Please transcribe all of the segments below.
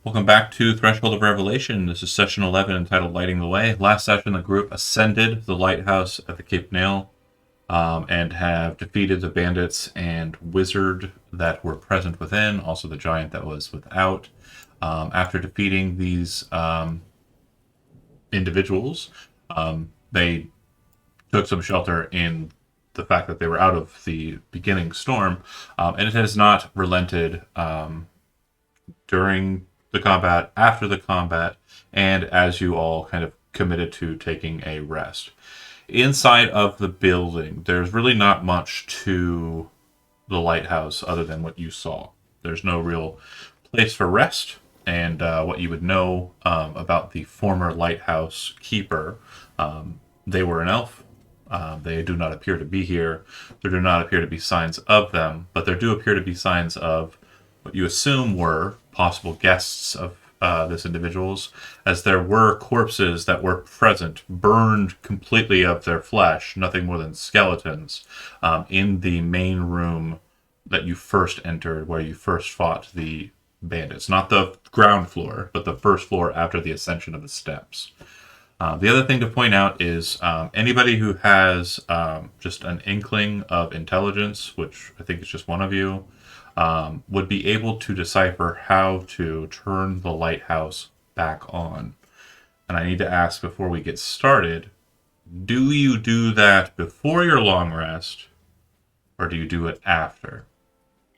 Welcome back to Threshold of Revelation. This is session 11 entitled Lighting the Way. Last session, the group ascended the lighthouse at the Cape Nail and have defeated the bandits and wizard that were present within, also the giant that was without. After defeating these individuals, they took some shelter in the fact that they were out of the beginning storm, and it has not relented during the combat, after the combat, and as you all kind of committed to taking a rest. Inside of the building, there's really not much to the lighthouse other than what you saw. There's no real place for rest, and what you would know about the former lighthouse keeper, they were an elf. They do not appear to be here. There do not appear to be signs of them, but there do appear to be signs of what you assume were possible guests of this individual's, as there were corpses that were present, burned completely of their flesh, nothing more than skeletons, in the main room that you first entered, where you first fought the bandits. Not the ground floor, but the first floor after the ascension of the steps. The other thing to point out is anybody who has just an inkling of intelligence, which I think is just one of you, would be able to decipher how to turn the lighthouse back on. And I need to ask before we get started, do you do that before your long rest, or do you do it after?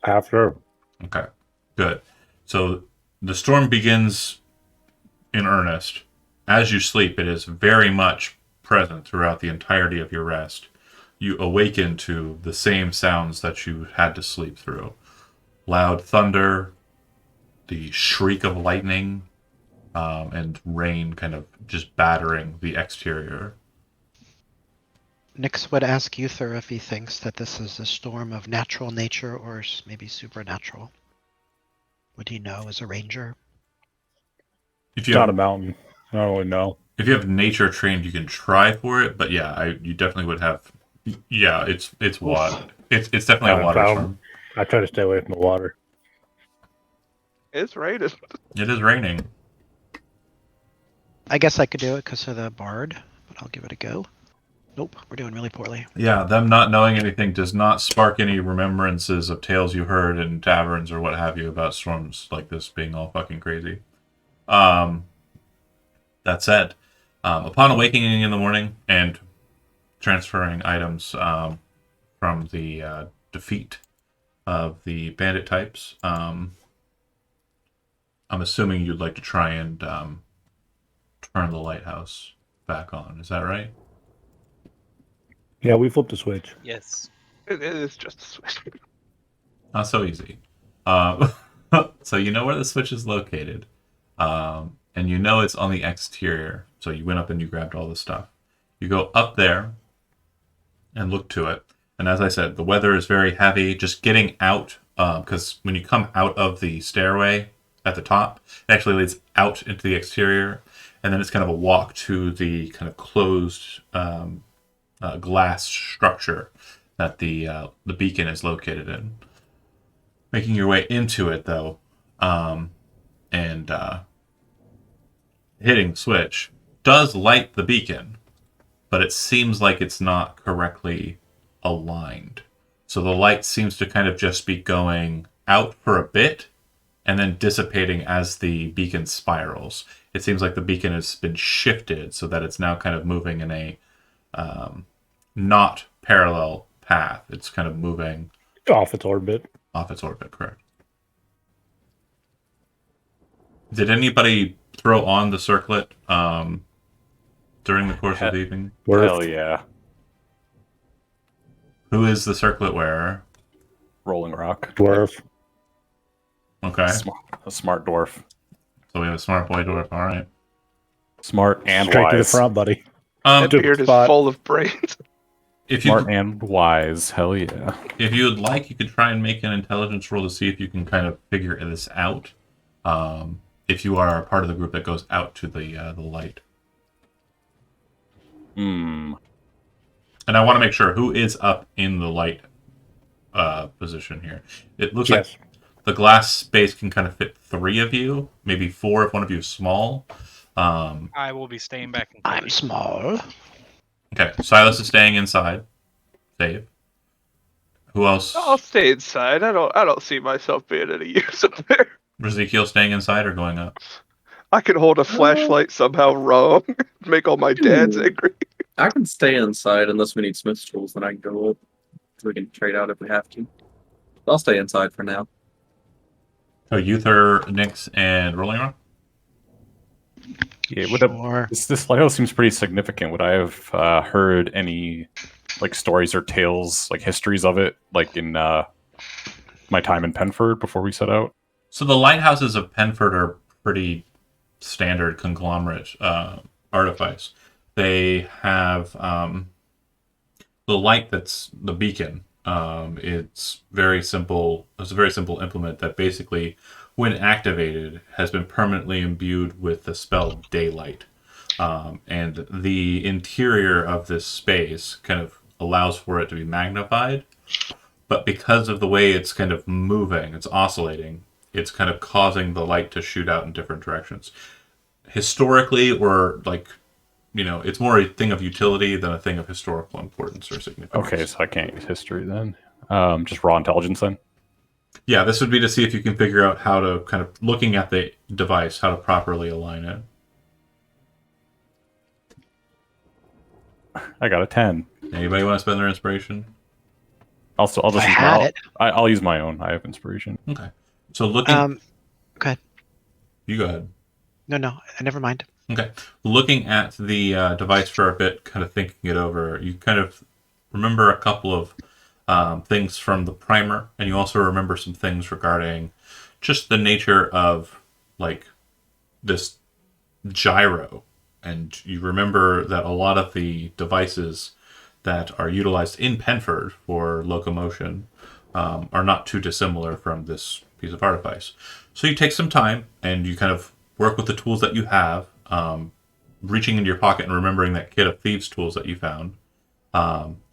After. Okay, good. So the storm begins in earnest. As you sleep, it is very much present throughout the entirety of your rest. You awaken to the same sounds that you had to sleep through. Loud thunder, the shriek of lightning, and rain kind of just battering the exterior. Nyx would ask Uther if he thinks that this is a storm of natural nature or maybe supernatural. Would he know as a ranger? If you Not a have, mountain. I don't really know. if you have nature trained, you can try for it. But yeah, you definitely would have. Yeah, it's water. It's definitely a water storm. I try to stay away from the water. It's raining. It is raining. I guess I could do it because of the bard, but I'll give it a go. Nope, we're doing really poorly. Yeah, them not knowing anything does not spark any remembrances of tales you heard in taverns or what have you about storms like this being all fucking crazy. That said, upon awakening in the morning and transferring items from the defeat of the bandit types, I'm assuming you'd like to try and turn the lighthouse back on. Is that right? Yeah, we flipped the switch. Yes. It is just a switch. Not so easy. So you know where the switch is located. And you know it's on the exterior. So you went up and you grabbed all the stuff. You go up there and look to it. And as I said, the weather is very heavy. Just getting out, because when you come out of the stairway at the top, it actually leads out into the exterior. And then it's kind of a walk to the kind of closed glass structure that the beacon is located in. Making your way into it, though, and hitting the switch does light the beacon, but it seems like it's not correctly aligned. So the light seems to kind of just be going out for a bit and then dissipating as the beacon spirals. It seems like the beacon has been shifted so that it's now kind of moving in a not parallel path. It's kind of moving Off its orbit. off its orbit, correct. Did anybody throw on the circlet during the course of the evening? Hell yeah. Who is the circlet wearer? Rolling Rock. Dwarf. Okay, A smart dwarf. so we have a smart boy dwarf. All right. Smart and Straight to the wise. front, buddy. That Took beard is spot. full of brains. If you Smart and wise. Hell yeah. if you would like, you could try and make an intelligence roll to see if you can kind of figure this out. If you are part of the group that goes out to the light, Hmm. and I want to make sure who is up in the light position here. It looks like Yes. The glass space can kind of fit 3 of you, maybe 4 if one of you is small. I will be staying back in I'm small. Okay, Silas is staying inside. Save. Who else? I'll stay inside. I don't see myself being any use up there. Ezekiel staying inside or going up? I could hold a flashlight somehow wrong, make all my dads angry. I can stay inside unless we need Smith's tools, then I can go up. So we can trade out if we have to. I'll stay inside for now. So Uther, Nyx, and Rolling Rock? Yeah, Sure. this lighthouse seems pretty significant. Would I have heard any like stories or tales, like histories of it, like in my time in Penford before we set out? So the lighthouses of Penford are pretty standard conglomerate artifice. They have the light that's the beacon. It's very simple. It's a very simple implement that basically, when activated, has been permanently imbued with the spell Daylight. And the interior of this space kind of allows for it to be magnified. But because of the way it's kind of moving, it's oscillating, it's kind of causing the light to shoot out in different directions. Historically, or like, it's more a thing of utility than a thing of historical importance or significance. Okay, so I can't use history then. Just raw intelligence then. Yeah, this would be to see if you can figure out how to kind of, looking at the device, how to properly align it. I got a 10. Anybody want to spend their inspiration? I'll just I use had my, it. I'll use my own. I have inspiration. Okay. So looking... You go ahead. No, never mind. Okay. Looking at the device for a bit, kind of thinking it over, you kind of remember a couple of things from the primer, and you also remember some things regarding just the nature of, like, this gyro. And you remember that a lot of the devices that are utilized in Penford for locomotion are not too dissimilar from this piece of artifice. So you take some time, and you kind of work with the tools that you have, reaching into your pocket and remembering that kit of thieves' tools that you found,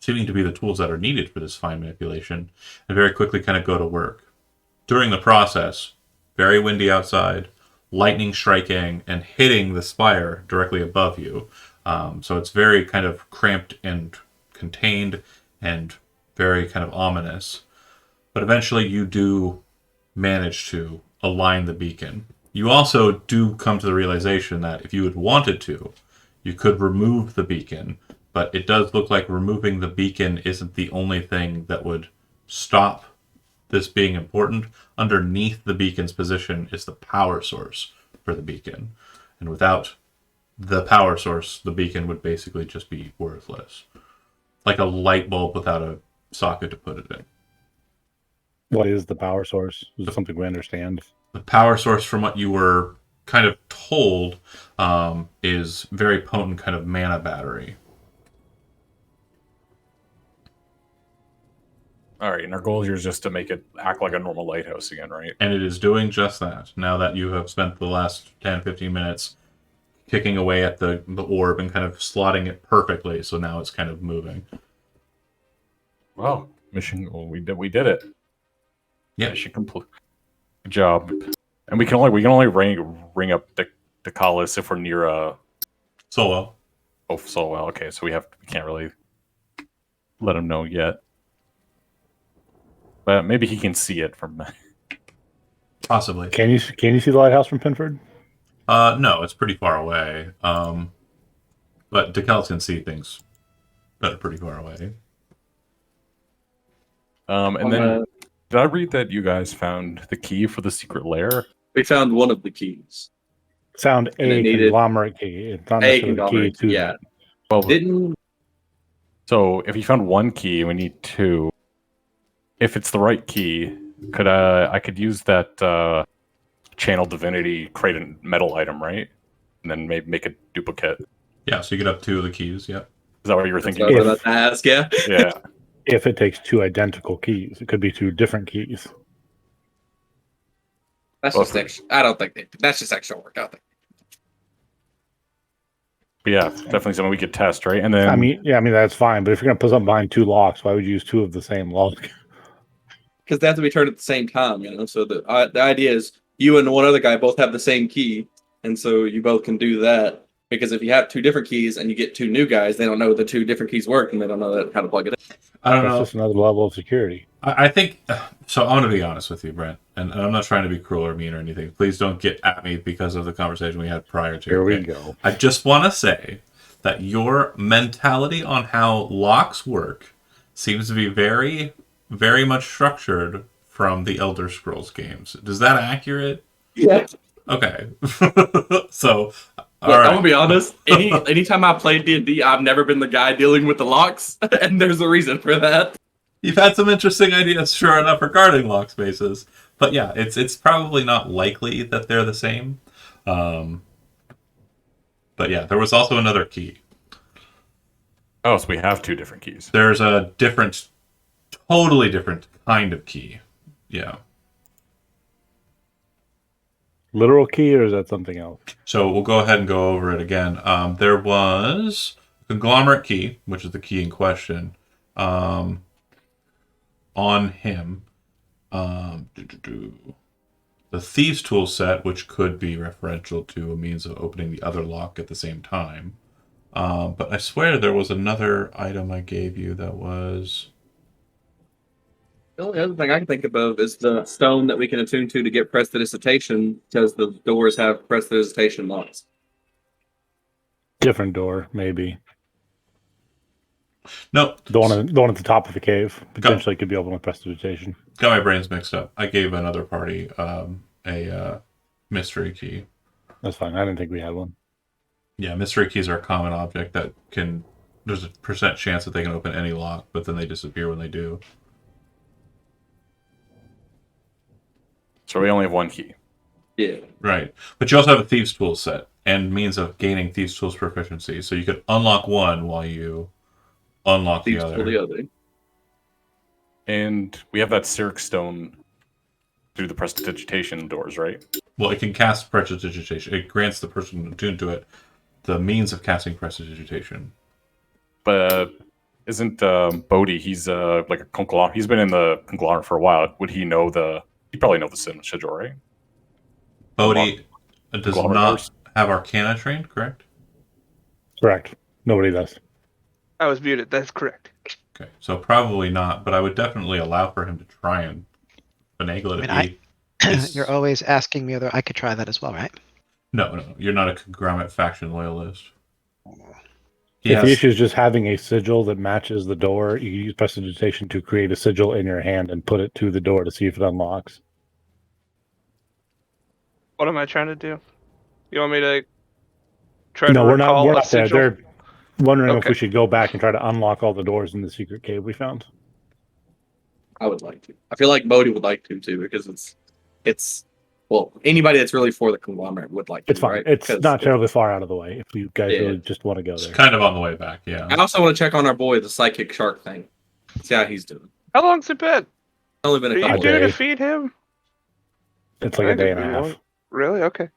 seeming to be the tools that are needed for this fine manipulation, and very quickly kind of go to work. During the process, very windy outside, lightning striking and hitting the spire directly above you. So it's very kind of cramped and contained and very kind of ominous. But eventually you do manage to align the beacon. You also do come to the realization that if you had wanted to, you could remove the beacon, but it does look like removing the beacon isn't the only thing that would stop this being important. Underneath the beacon's position is the power source for the beacon. And without the power source, the beacon would basically just be worthless. Like a light bulb without a socket to put it in. What is the power source? Is it something we understand? The power source, from what you were kind of told, is very potent kind of mana battery. All right, and our goal here is just to make it act like a normal lighthouse again, right? And it is doing just that. Now that you have spent the last 10, 15 minutes kicking away at the orb and kind of slotting it perfectly, so now it's kind of moving. Well, we did it. Yeah. Mission complete. Good job. And we can only ring up the Collis if we're near Solo. Oh, so well. Okay, so we can't really let him know yet. But maybe he can see it from. Possibly. Can you see the lighthouse from Penford? No, it's pretty far away. But DeKalb can see things that are pretty far away. And then did I read that you guys found the key for the secret lair? We found one of the keys. Sound And a it needed- conglomerate key. It's not A necessarily the key conglomerate, to yeah. that. Well, Didn't so if you found one key, we need two. If it's the right key, I could use that channel divinity, create a metal item, right? And then maybe make a duplicate. Is Yeah, so you get up 2 of the keys, yep. that what you were that's thinking? what I was If- about to ask, yeah. Yeah. If it takes 2 identical keys, it could be 2 different keys. That's Well, just extra. I don't think that's just extra work. I don't think. But yeah, definitely something we could test, right? And then I mean that's fine. But if you're gonna put something behind 2 locks, why would you use 2 of the same lock? because they have to be turned at the same time. You know, so the idea is you and one other guy both have the same key, and so you both can do that. Because if you have two different keys and you get two new guys, they don't know the two different keys work, and they don't know how to plug it in. I don't That's know. just another level of security. I think so. I'm going to be honest with you, Brent, and I'm not trying to be cruel or mean or anything. Please don't get at me because of the conversation we had prior to. Here we okay? go. I just want to say that your mentality on how locks work seems to be very, very much structured from the Elder Scrolls games. Is that accurate? Yeah. Okay. So, all Look, right. I'm gonna be honest. Anytime I played D&D, I've never been the guy dealing with the locks, and there's a reason for that. You've had some interesting ideas, sure enough, regarding lock spaces. But yeah, it's probably not likely that they're the same. But yeah, there was also another key. Oh, so we have two different keys. There's a different, totally different kind of key. Yeah. Literal key, or is that something else? So we'll go ahead and go over it again. There was a conglomerate key, which is the key in question, on him. The Thieves' Tool set, which could be referential to a means of opening the other lock at the same time. But I swear there was another item I gave you that was... The only other thing I can think of is the stone that we can attune to get prestidigitation, because the doors have prestidigitation locks. Different door, maybe. No, The one at the top of the cave potentially could be open with prestidigitation. got my brains mixed up. I gave another party a mystery key. That's fine. I didn't think we had one. Yeah, mystery keys are a common object that can... There's a % chance that they can open any lock, but then they disappear when they do. So we only have one key. Yeah. Right. But you also have a Thieves' Tool set and means of gaining Thieves' Tools proficiency. So you could unlock one while you unlock Thieves the for other. the other. And we have that Cyric stone through the prestidigitation doors, right? Well, it can cast prestidigitation. It grants the person attuned to it the means of casting prestidigitation. But isn't Bodhi, he's like a conglomerate. He's been in the conglomerate for a while. Would he know he'd probably know the sigil, right? Bodhi does Conglomerate not doors? have Arcana trained, correct? Correct. Nobody does. I was muted. That's correct. Okay, so probably not, but I would definitely allow for him to try and finagle it. I mean, if he- You're always asking me whether I could try that as well, right? No, you're not a conglomerate faction loyalist. If the Yes. issue is just having a sigil that matches the door, you use prestidigitation to create a sigil in your hand and put it to the door to see if it unlocks. What am I trying to do? You want me to try No, to we're not. recall We're a not there. sigil? They're wondering if Okay. we should go back and try to unlock all the doors in the secret cave we found. I would like to. I feel like Bodhi would like to too, because it's well, anybody that's really for the conglomerate would like to. It's fine. Right? It's 'Cause not terribly far out of the way if you guys Yeah. really just want to go It's there. kind of on the way back, yeah. I also want to check on our boy, the psychic shark thing. See how he's doing. How long's it been? Only been Are a you couple due to day. feed him? It's like a day and a half. Really? Okay.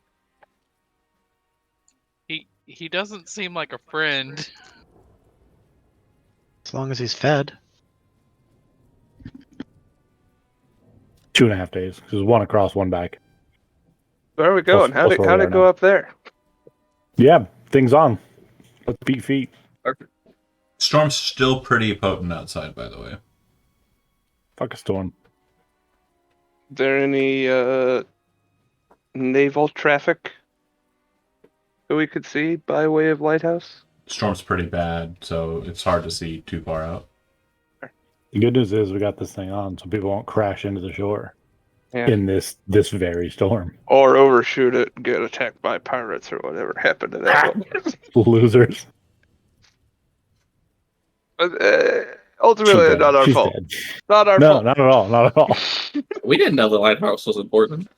He doesn't seem like a friend. As long as he's fed. 2.5 days. There's one across, one back. Where are we going? Plus where How'd we it are go now. up there? Yeah, things on. Let's beat feet. Perfect. Storm's still pretty potent outside, by the way. Fuck a storm. Is there any naval traffic that we could see by way of lighthouse? Storm's pretty bad, so it's hard to see too far out. The good news is we got this thing on, so people won't crash into the shore Yeah. in this very storm. Or overshoot it and get attacked by pirates or whatever happened to that one. Losers. But, ultimately, She's not dead. our She's fault. dead. Not our No, fault. not at all. Not at all. We didn't know the lighthouse was important.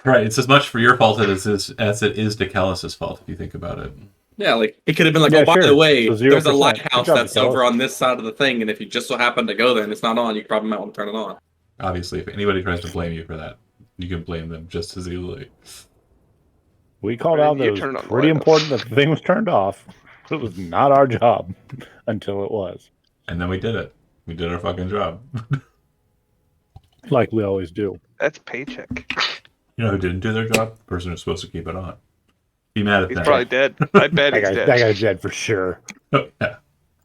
Right, it's as much for your fault as it is DeCallis' fault, if you think about it. Yeah, like it could have been like, Yeah, oh, by sure. the way, So there's a 0%. lighthouse Good job, that's Nicole. over on this side of the thing, and if you just so happen to go there and it's not on, you probably might want to turn it on. Obviously, if anybody tries to blame you for that, you can blame them just as easily. We called Right, out that you it was turned on the pretty lighthouse. important that the thing was turned off. It was not our job until it was. And then we did it. We did our fucking job. like we always do. That's paycheck. You know who didn't do their job? The person who's supposed to keep it on. Be mad at He's that. probably dead. I bet he's That dead. guy's dead for sure. Yeah.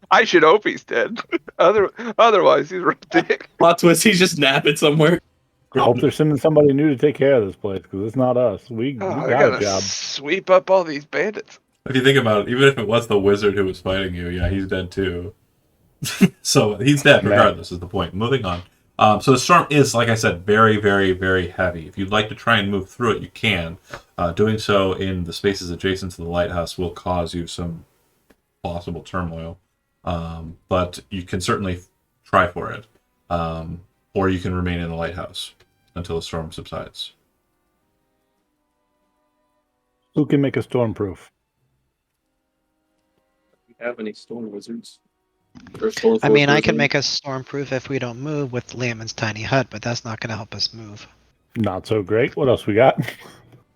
I should hope he's dead. Otherwise, he's a dick. Plot twist, he's just napping somewhere. I hope they're sending somebody new to take care of this place because it's not us. We Oh, I got a gotta job. sweep up all these bandits. If you think about it, even if it was the wizard who was fighting you, yeah, he's dead too. So he's dead Man. regardless, is the point. Moving on. So the storm is, like I said, very, very, very heavy. If you'd like to try and move through it, you can. Doing so in the spaces adjacent to the lighthouse will cause you some possible turmoil. But you can certainly try for it. Or you can remain in the lighthouse until the storm subsides. Who can make a stormproof? Do you have any storm wizards? I mean, I can make us stormproof if we don't move with Liam's tiny hut, but that's not going to help us move. Not so great. What else we got?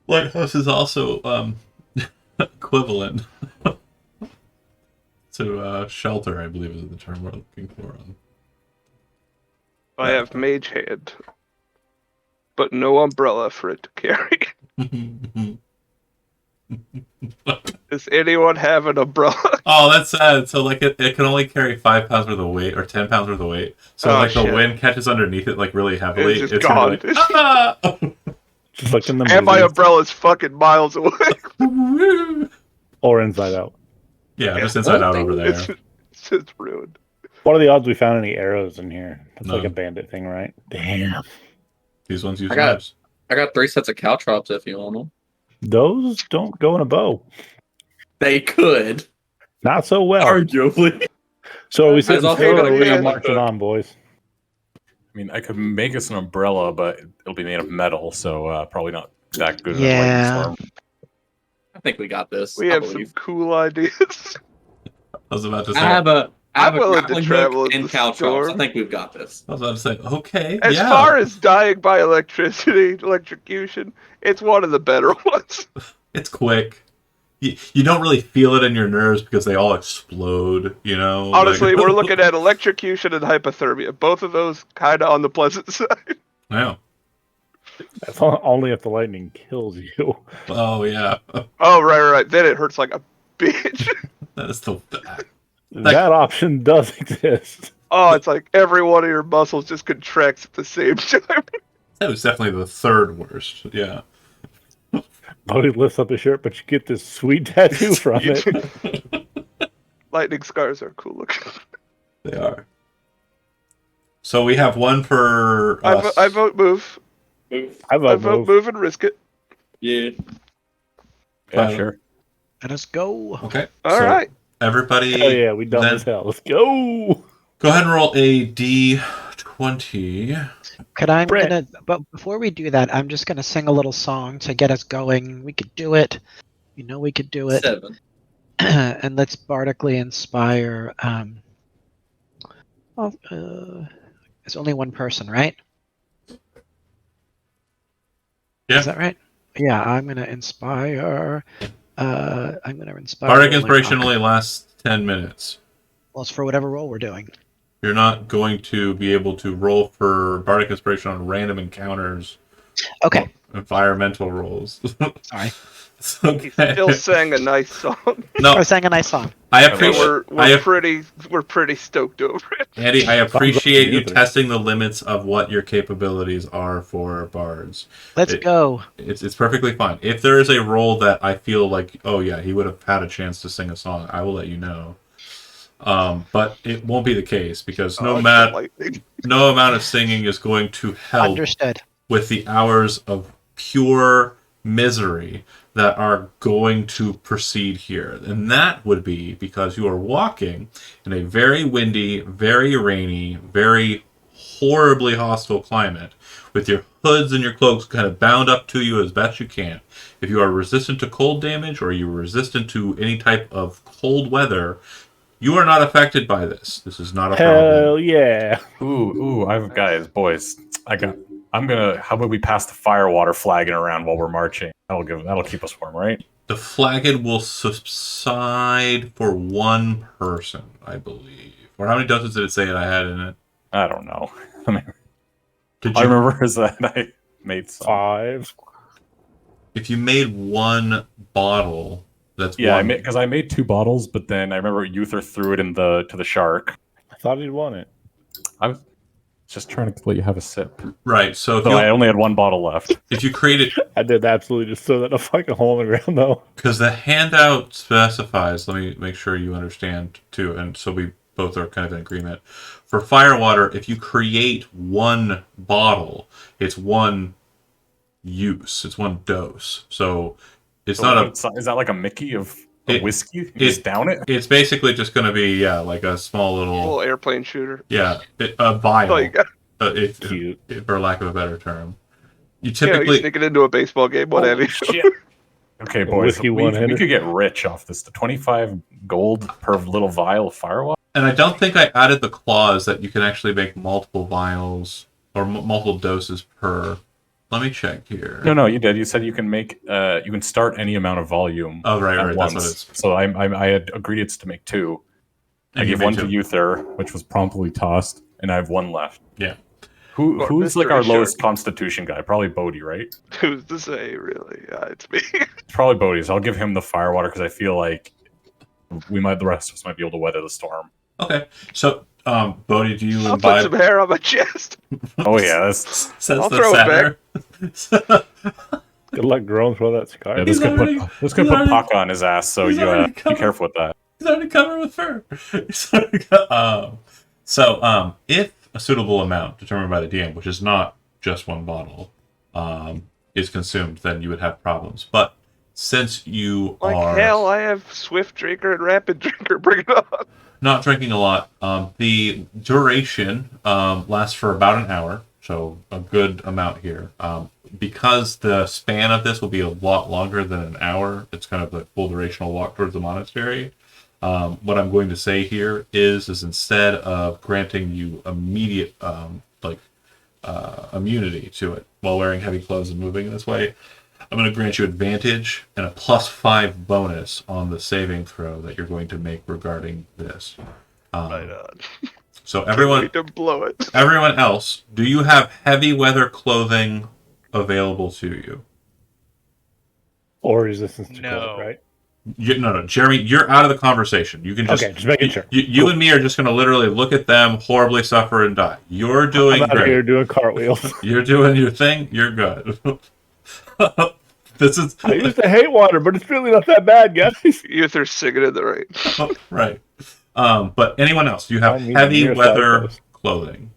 Lighthouse is also equivalent to shelter, I believe is the term we're looking for. I have mage hand, but no umbrella for it to carry. Does anyone have an umbrella? Oh, that's sad. So like it can only carry 5 pounds worth of weight or 10 pounds worth of weight. So Oh, like the shit. wind catches underneath it like really heavily. It's just gonna gone. be like, ah! Just like in the And my movies. umbrella's fucking miles away. Or Inside Out. Yeah, just inside out over there. It's just ruined. What are the odds we found any arrows in here? That's like a None. bandit thing, right? Damn. These ones use I got- knives. I got 3 sets of caltrops if you want them. Those don't go in a bow. They could, Not so well. arguably. So are we As sitting long as still you or got are a we can. marching on, boys? I mean, I could make us an umbrella, but it'll be made of metal, so probably not that good. at Yeah. lightning storm. I think we got this. We I have some believe. cool ideas. I was about to I say. have a I'm willing to grappling travel hook in and the caltrops. storm. I think we've got this. I was about to say. Okay. As yeah. far as dying by electrocution, it's one of the better ones. It's quick. You don't really feel it in your nerves because they all explode. You know. Honestly, like- we're looking at electrocution and hypothermia. Both of those kind of on the pleasant side. Yeah. That's only if the lightning kills you. Oh yeah. Oh, right. Then it hurts like a bitch. That's the. That option does exist. Oh, it's like every one of your muscles just contracts at the same time. That was definitely the third worst. Yeah. Buddy lifts up his shirt, but you get this sweet tattoo from it. Lightning scars are cool looking. They are. So we have one for us. I vote move. Move. I I vote vote move. move and risk it. Yeah. Yeah, sure. Let us go. Okay. All so right. Everybody, Oh yeah, we done then as hell. Let's go. go ahead and roll a d20. But before we do that, I'm just gonna sing a little song to get us going. We could do it. You know we could do it. 7. And let's bardically inspire. It's only one person, right? Yeah. Is that right? Yeah, I'm gonna inspire. I'm gonna inspire. Bardic Rolling Inspiration Rock. only lasts 10 minutes. Well, it's for whatever role we're doing. You're not going to be able to roll for Bardic Inspiration on random encounters, Okay. environmental rolls. Sorry. It's He okay. still sang a nice song. I No, was sang a nice song. I And appreciate. we're pretty stoked over it. Andy, I appreciate you either. testing the limits of what your capabilities are for bards. Let's It- go. It's perfectly fine. If there is a role that I feel like, oh yeah, he would have had a chance to sing a song, I will let you know. But it won't be the case because no Oh, amount of singing is going to help Understood. with the hours of pure misery that are going to proceed here. And that would be because you are walking in a very windy, very rainy, very horribly hostile climate with your hoods and your cloaks kind of bound up to you as best you can. If you are resistant to cold damage or you're resistant to any type of cold weather, you are not affected by this. This is not a problem. Hell yeah. Ooh, boys. How about we pass the firewater flagging around while we're marching? That'll keep us warm, right? The flagon will subside for one person, I believe. Or how many doses did it say I had in it? I don't know. Did I you? remember is that I made some. 5. If you made one bottle, that's Yeah, one. because I made 2 bottles, but then I remember Uther threw it to the shark. I thought he'd won it. I was just trying to let you have a sip. Right. So So I only had 1 bottle left. if you create it, I did absolutely just throw that in a fucking hole in the ground, though. because the handout specifies, let me make sure you understand too, and so we both are kind of in agreement. For Firewater, if you create one bottle, it's one use, it's one dose. So it's So not a. is that like a Mickey of It- whiskey? You just down it? It's basically just going to be like a small little Little airplane shooter. a vial, Oh, you got, Cute. for lack of a better term. You you typically sneak it into a baseball game. What have you? Shit. Okay, boys. whiskey We one-hitter. could get rich off this. The 25 gold per little vial of Firewater. And I don't think I added the clause that you can actually make multiple vials or multiple doses per. Let me check here. No, you did. You said you can make. You can start any amount of volume Oh, right, at right. once. That's what it's. So I had agreed it's to make 2. I And you gave made 1 two. to Uther, which was promptly tossed, and I have 1 left. Yeah. Who's like Mr. our Shark. lowest constitution guy? Probably Bodhi, right? Who's to say, really? It's me. It's probably Bodhi. So I'll give him the Firewater because I feel like the rest of us might be able to weather the storm. Okay. So, Bodhi, do you I'll put some imbibe? hair on my chest. Oh yeah, that's Says I'll the throw it satyr. Good luck growing through that scar. yeah, He's this could already- put already- Paka on his ass. So he's you already be covered. careful with that. He's already covered with fur. If a suitable amount determined by the DM, which is not just 1 bottle, is consumed, then you would have problems. But since you Like are hell, I have Swift Drinker and Rapid Drinker. Bring it on. not drinking a lot, the duration lasts for about an hour, so a good amount here. Because the span of this will be a lot longer than an hour, it's kind of the full durational walk towards the monastery. What I'm going to say here is instead of granting you immediate immunity to it while wearing heavy clothes and moving in this way, I'm going to grant you advantage and a +5 bonus on the saving throw that you're going to make regarding this. Right on. So everyone Need to blow it. everyone else, do you have heavy weather clothing available to you? Or resistance to No. cold, right? No, Jeremy, you're out of the conversation. You can just Okay, just making sure. You and me are just going to literally look at them, horribly suffer, and die. You're doing I'm out here great. doing cartwheels. You're doing your thing. You're good. This is I used to hate water, but it's really not that bad, guys. Uther singing in the rain. right. But anyone else? Do you have I mean, heavy near weather sideways. clothing?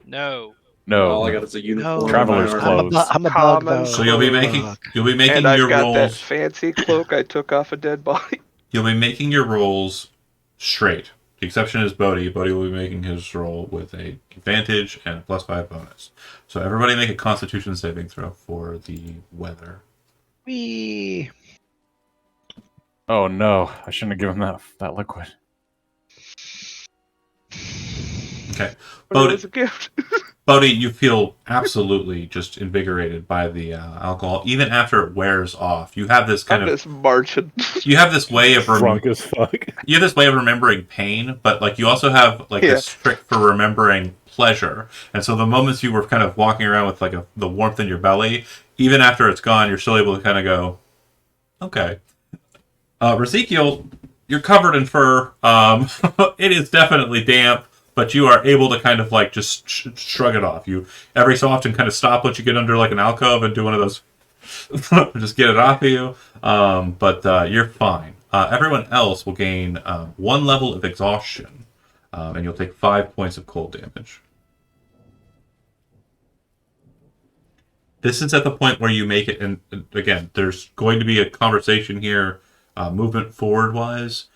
No. No, All I got is a uniform. No, Traveler's My clothes. I'm a bug, Common. though. So you'll be making Bug. And I've your got that rolls. fancy cloak I took off a dead body. You'll be making your rolls straight. The exception is Bodhi. Bodhi will be making his roll with a advantage and a +5 bonus. So everybody make a Constitution saving throw for the weather. Whee! Oh no, I shouldn't have given that liquid. Okay. But Bodhi, it was a gift. Bodhi, you feel absolutely just invigorated by the alcohol, even after it wears off. You have this kind I'm of just marching. you have this way of Drunk as fuck. you have this way of remembering pain, but like you also have like Yeah. this trick for remembering pleasure. And so the moments you were kind of walking around with like the warmth in your belly, even after it's gone, you're still able to kind of go, okay. Ezekiel, you're covered in fur. It is definitely damp, but you are able to kind of like just shrug it off. You every so often kind of stop once you get under like an alcove and do one of those, just get it off of you. But you're fine. Everyone else will gain 1 level of exhaustion, and you'll take 5 points of cold damage. This is at the point where you make it, and again, there's going to be a conversation here, movement forward-wise.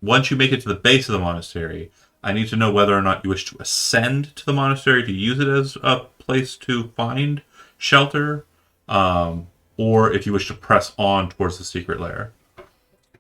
Once you make it to the base of the monastery, I need to know whether or not you wish to ascend to the monastery to use it as a place to find shelter, or if you wish to press on towards the secret lair.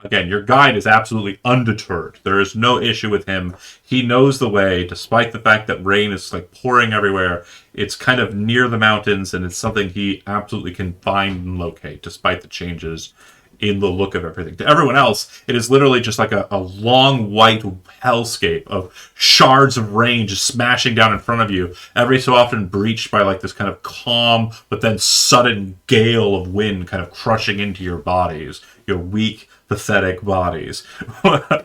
Again, your guide is absolutely undeterred. There is no issue with him. He knows the way, despite the fact that rain is like pouring everywhere. It's kind of near the mountains, and it's something he absolutely can find and locate, despite the changes in the look of everything. To everyone else, it is literally just like a long white hellscape of shards of rain just smashing down in front of you, every so often breached by like this kind of calm but then sudden gale of wind kind of crushing into your bodies, your weak, pathetic bodies.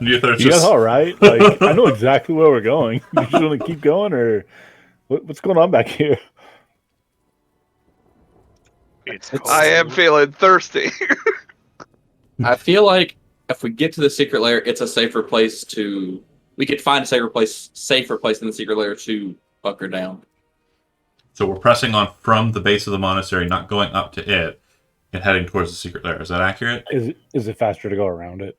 You guys all right? Like, I know exactly where we're going. You just want to keep going, or what's going on back here? I am feeling thirsty. I feel like if we get to the secret lair, it's a safer place to. We could find a safer place than the secret lair to bunker down. So we're pressing on from the base of the monastery, not going up to it, and heading towards the secret lair. Is that accurate? Is it faster to go around it?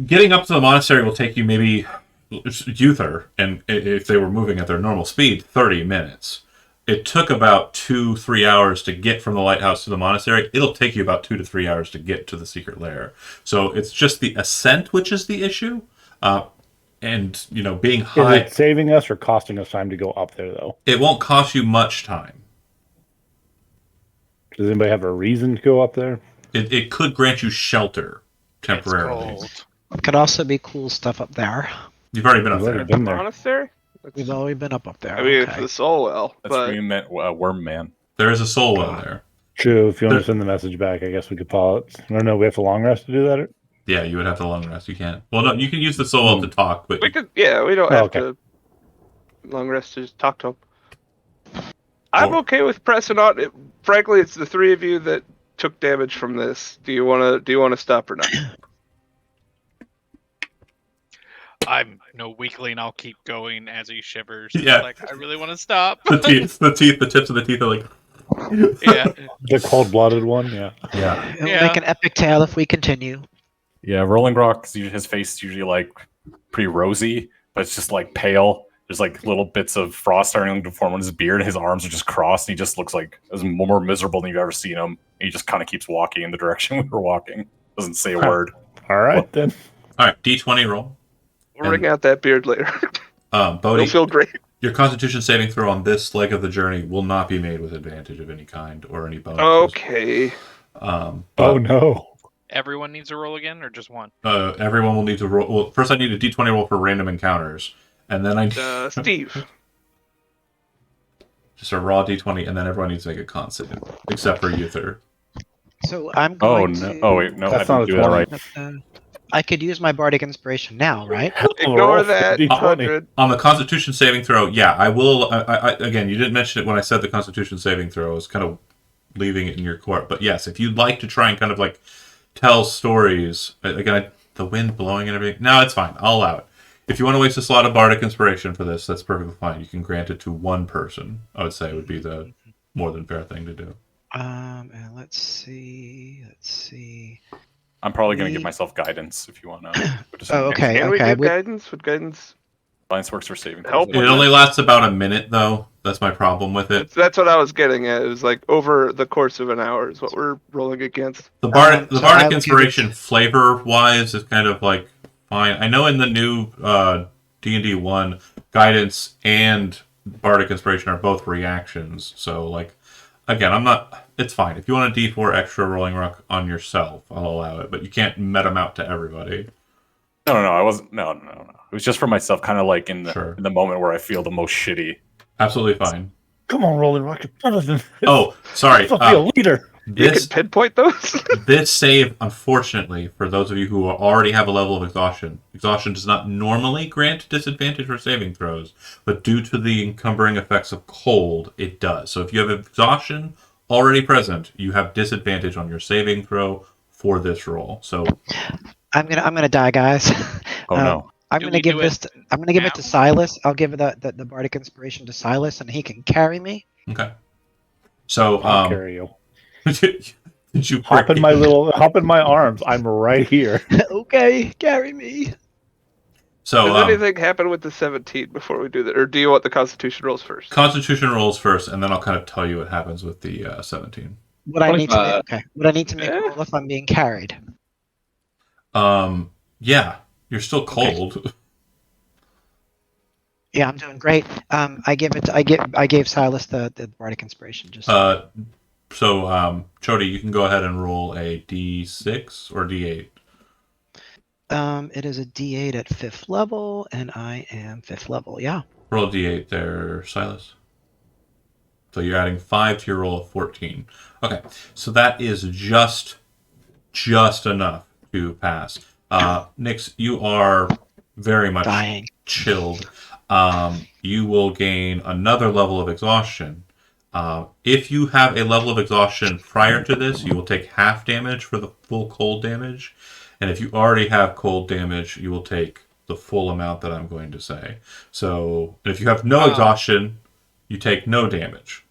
Getting up to the monastery will take you maybe Uther, and if they were moving at their normal speed, 30 minutes. It took about 2-3 hours to get from the lighthouse to the monastery. It'll take you about 2 to 3 hours to get to the secret lair. So it's just the ascent which is the issue. And, being high... Is it saving us or costing us time to go up there, though? It won't cost you much time. Does anybody have a reason to go up there? It could grant you shelter temporarily. It's It could also be cool stuff up there. You've already been up We've there. already been there. Monastery? We've already been up there. I mean, okay. it's the soul well, That's where but you meant Worm Man. There is a soul well there. True. If you want to send the message back, I guess we could pause it. No, we have a long rest to do that. Yeah, you would have to long rest. You can't. Well, no, you can use the soul well to talk, but we could. Yeah, we don't have okay. to long rest to just talk to him. I'm okay with pressing on. Frankly, it's the three of you that took damage from this. Do you want to stop or not? I'm no weakling. I'll keep going as he shivers. Yeah. Like, I really want to stop. the tips of the teeth are like, Yeah. The cold-blooded one, yeah. yeah. It'll Yeah. make an epic tale if we continue. Yeah, Rolling Rock, his face is usually like pretty rosy, but it's just like pale. There's like little bits of frost starting to form on his beard. His arms are just crossed, and he just looks like more miserable than you've ever seen him. He just kind of keeps walking in the direction we were walking. Doesn't say a word. All right, then. All right, D20 roll. We'll wring out that beard later. Bodhi, You'll feel great. your Constitution saving throw on this leg of the journey will not be made with advantage of any kind or any bonuses. Okay. Oh, But, no. Everyone needs a roll again, or just one? everyone will need to roll. Well, first I need a D20 roll for random encounters, and then I Steve. just a raw D20, and then everyone needs to make a con save, except for Uther. So I'm Oh, going no. to... Oh, wait. No, That's I not didn't a do that 20. right. I could use my bardic inspiration now, right? Ignore that. D20. 100. On the Constitution saving throw, yeah, I will. I again, you didn't mention it when I said the Constitution saving throw. I was kind of leaving it in your court, but yes, if you'd like to try and kind of like tell stories, again, the wind blowing and everything. No, it's fine. I'll allow it. If you want to waste a slot of bardic inspiration for this, that's perfectly fine. You can grant it to one person. I would say would be the more than fair thing to do. And let's see. I'm probably going to give myself guidance if you want to. Oh, okay. Can we Okay. give guidance? Would guidance? Alliance works for saving. Help throws. It only lasts about a minute, though. That's my problem with it. That's what I was getting at. It was like over the course of an hour is what we're rolling against. The bardic, so I bardic will give inspiration flavor-wise is kind of like fine. I know in the new D&D 1, guidance and bardic inspiration are both reactions. So, like, again, I'm not... It's fine. If you want a D4 extra Rolling Rock on yourself, I'll allow it. But you can't met them out to everybody. No, I wasn't. No. It was just for myself, kind of like in the Sure. in the moment where I feel the most shitty. Absolutely fine. Come on, Rolling Rock. You're better than this. Oh, sorry. You're supposed to be a leader. You This can pinpoint those? this save, unfortunately, for those of you who already have a level of exhaustion does not normally grant disadvantage for saving throws, but due to the encumbering effects of cold, it does. So if you have exhaustion already present, you have disadvantage on your saving throw for this roll. So I'm gonna die, guys. Oh no. I'm Do gonna we give do this. it I'm gonna give it now? to Silas. I'll give the bardic inspiration to Silas, and he can carry me. okay. So I'll carry you. did you Hop in my arms. I'm right here. Okay, carry me. So Does anything happen with the 17 before we do that? Or do you want the Constitution rolls first? Constitution rolls first, and then I'll kind of tell you what happens with the 17. What I need to 25. make? Okay. What I need to make Eh. roll if I'm being carried. Yeah, you're still cold. Yeah, I'm doing great. I gave Silas the bardic inspiration. Just So, Chody, you can go ahead and roll a d6 or d8. It is a D8 at 5th level, and I am 5th level. Yeah. Roll a d8 there, Silas. So you're adding 5 to your roll of 14. Okay, so that is just enough to pass. Nyx, you are very much Dying. chilled. You will gain another level of exhaustion. If you have a level of exhaustion prior to this, you will take half damage for the full cold damage. And if you already have cold damage, you will take the full amount that I'm going to say. So if you have no exhaustion, you take no damage.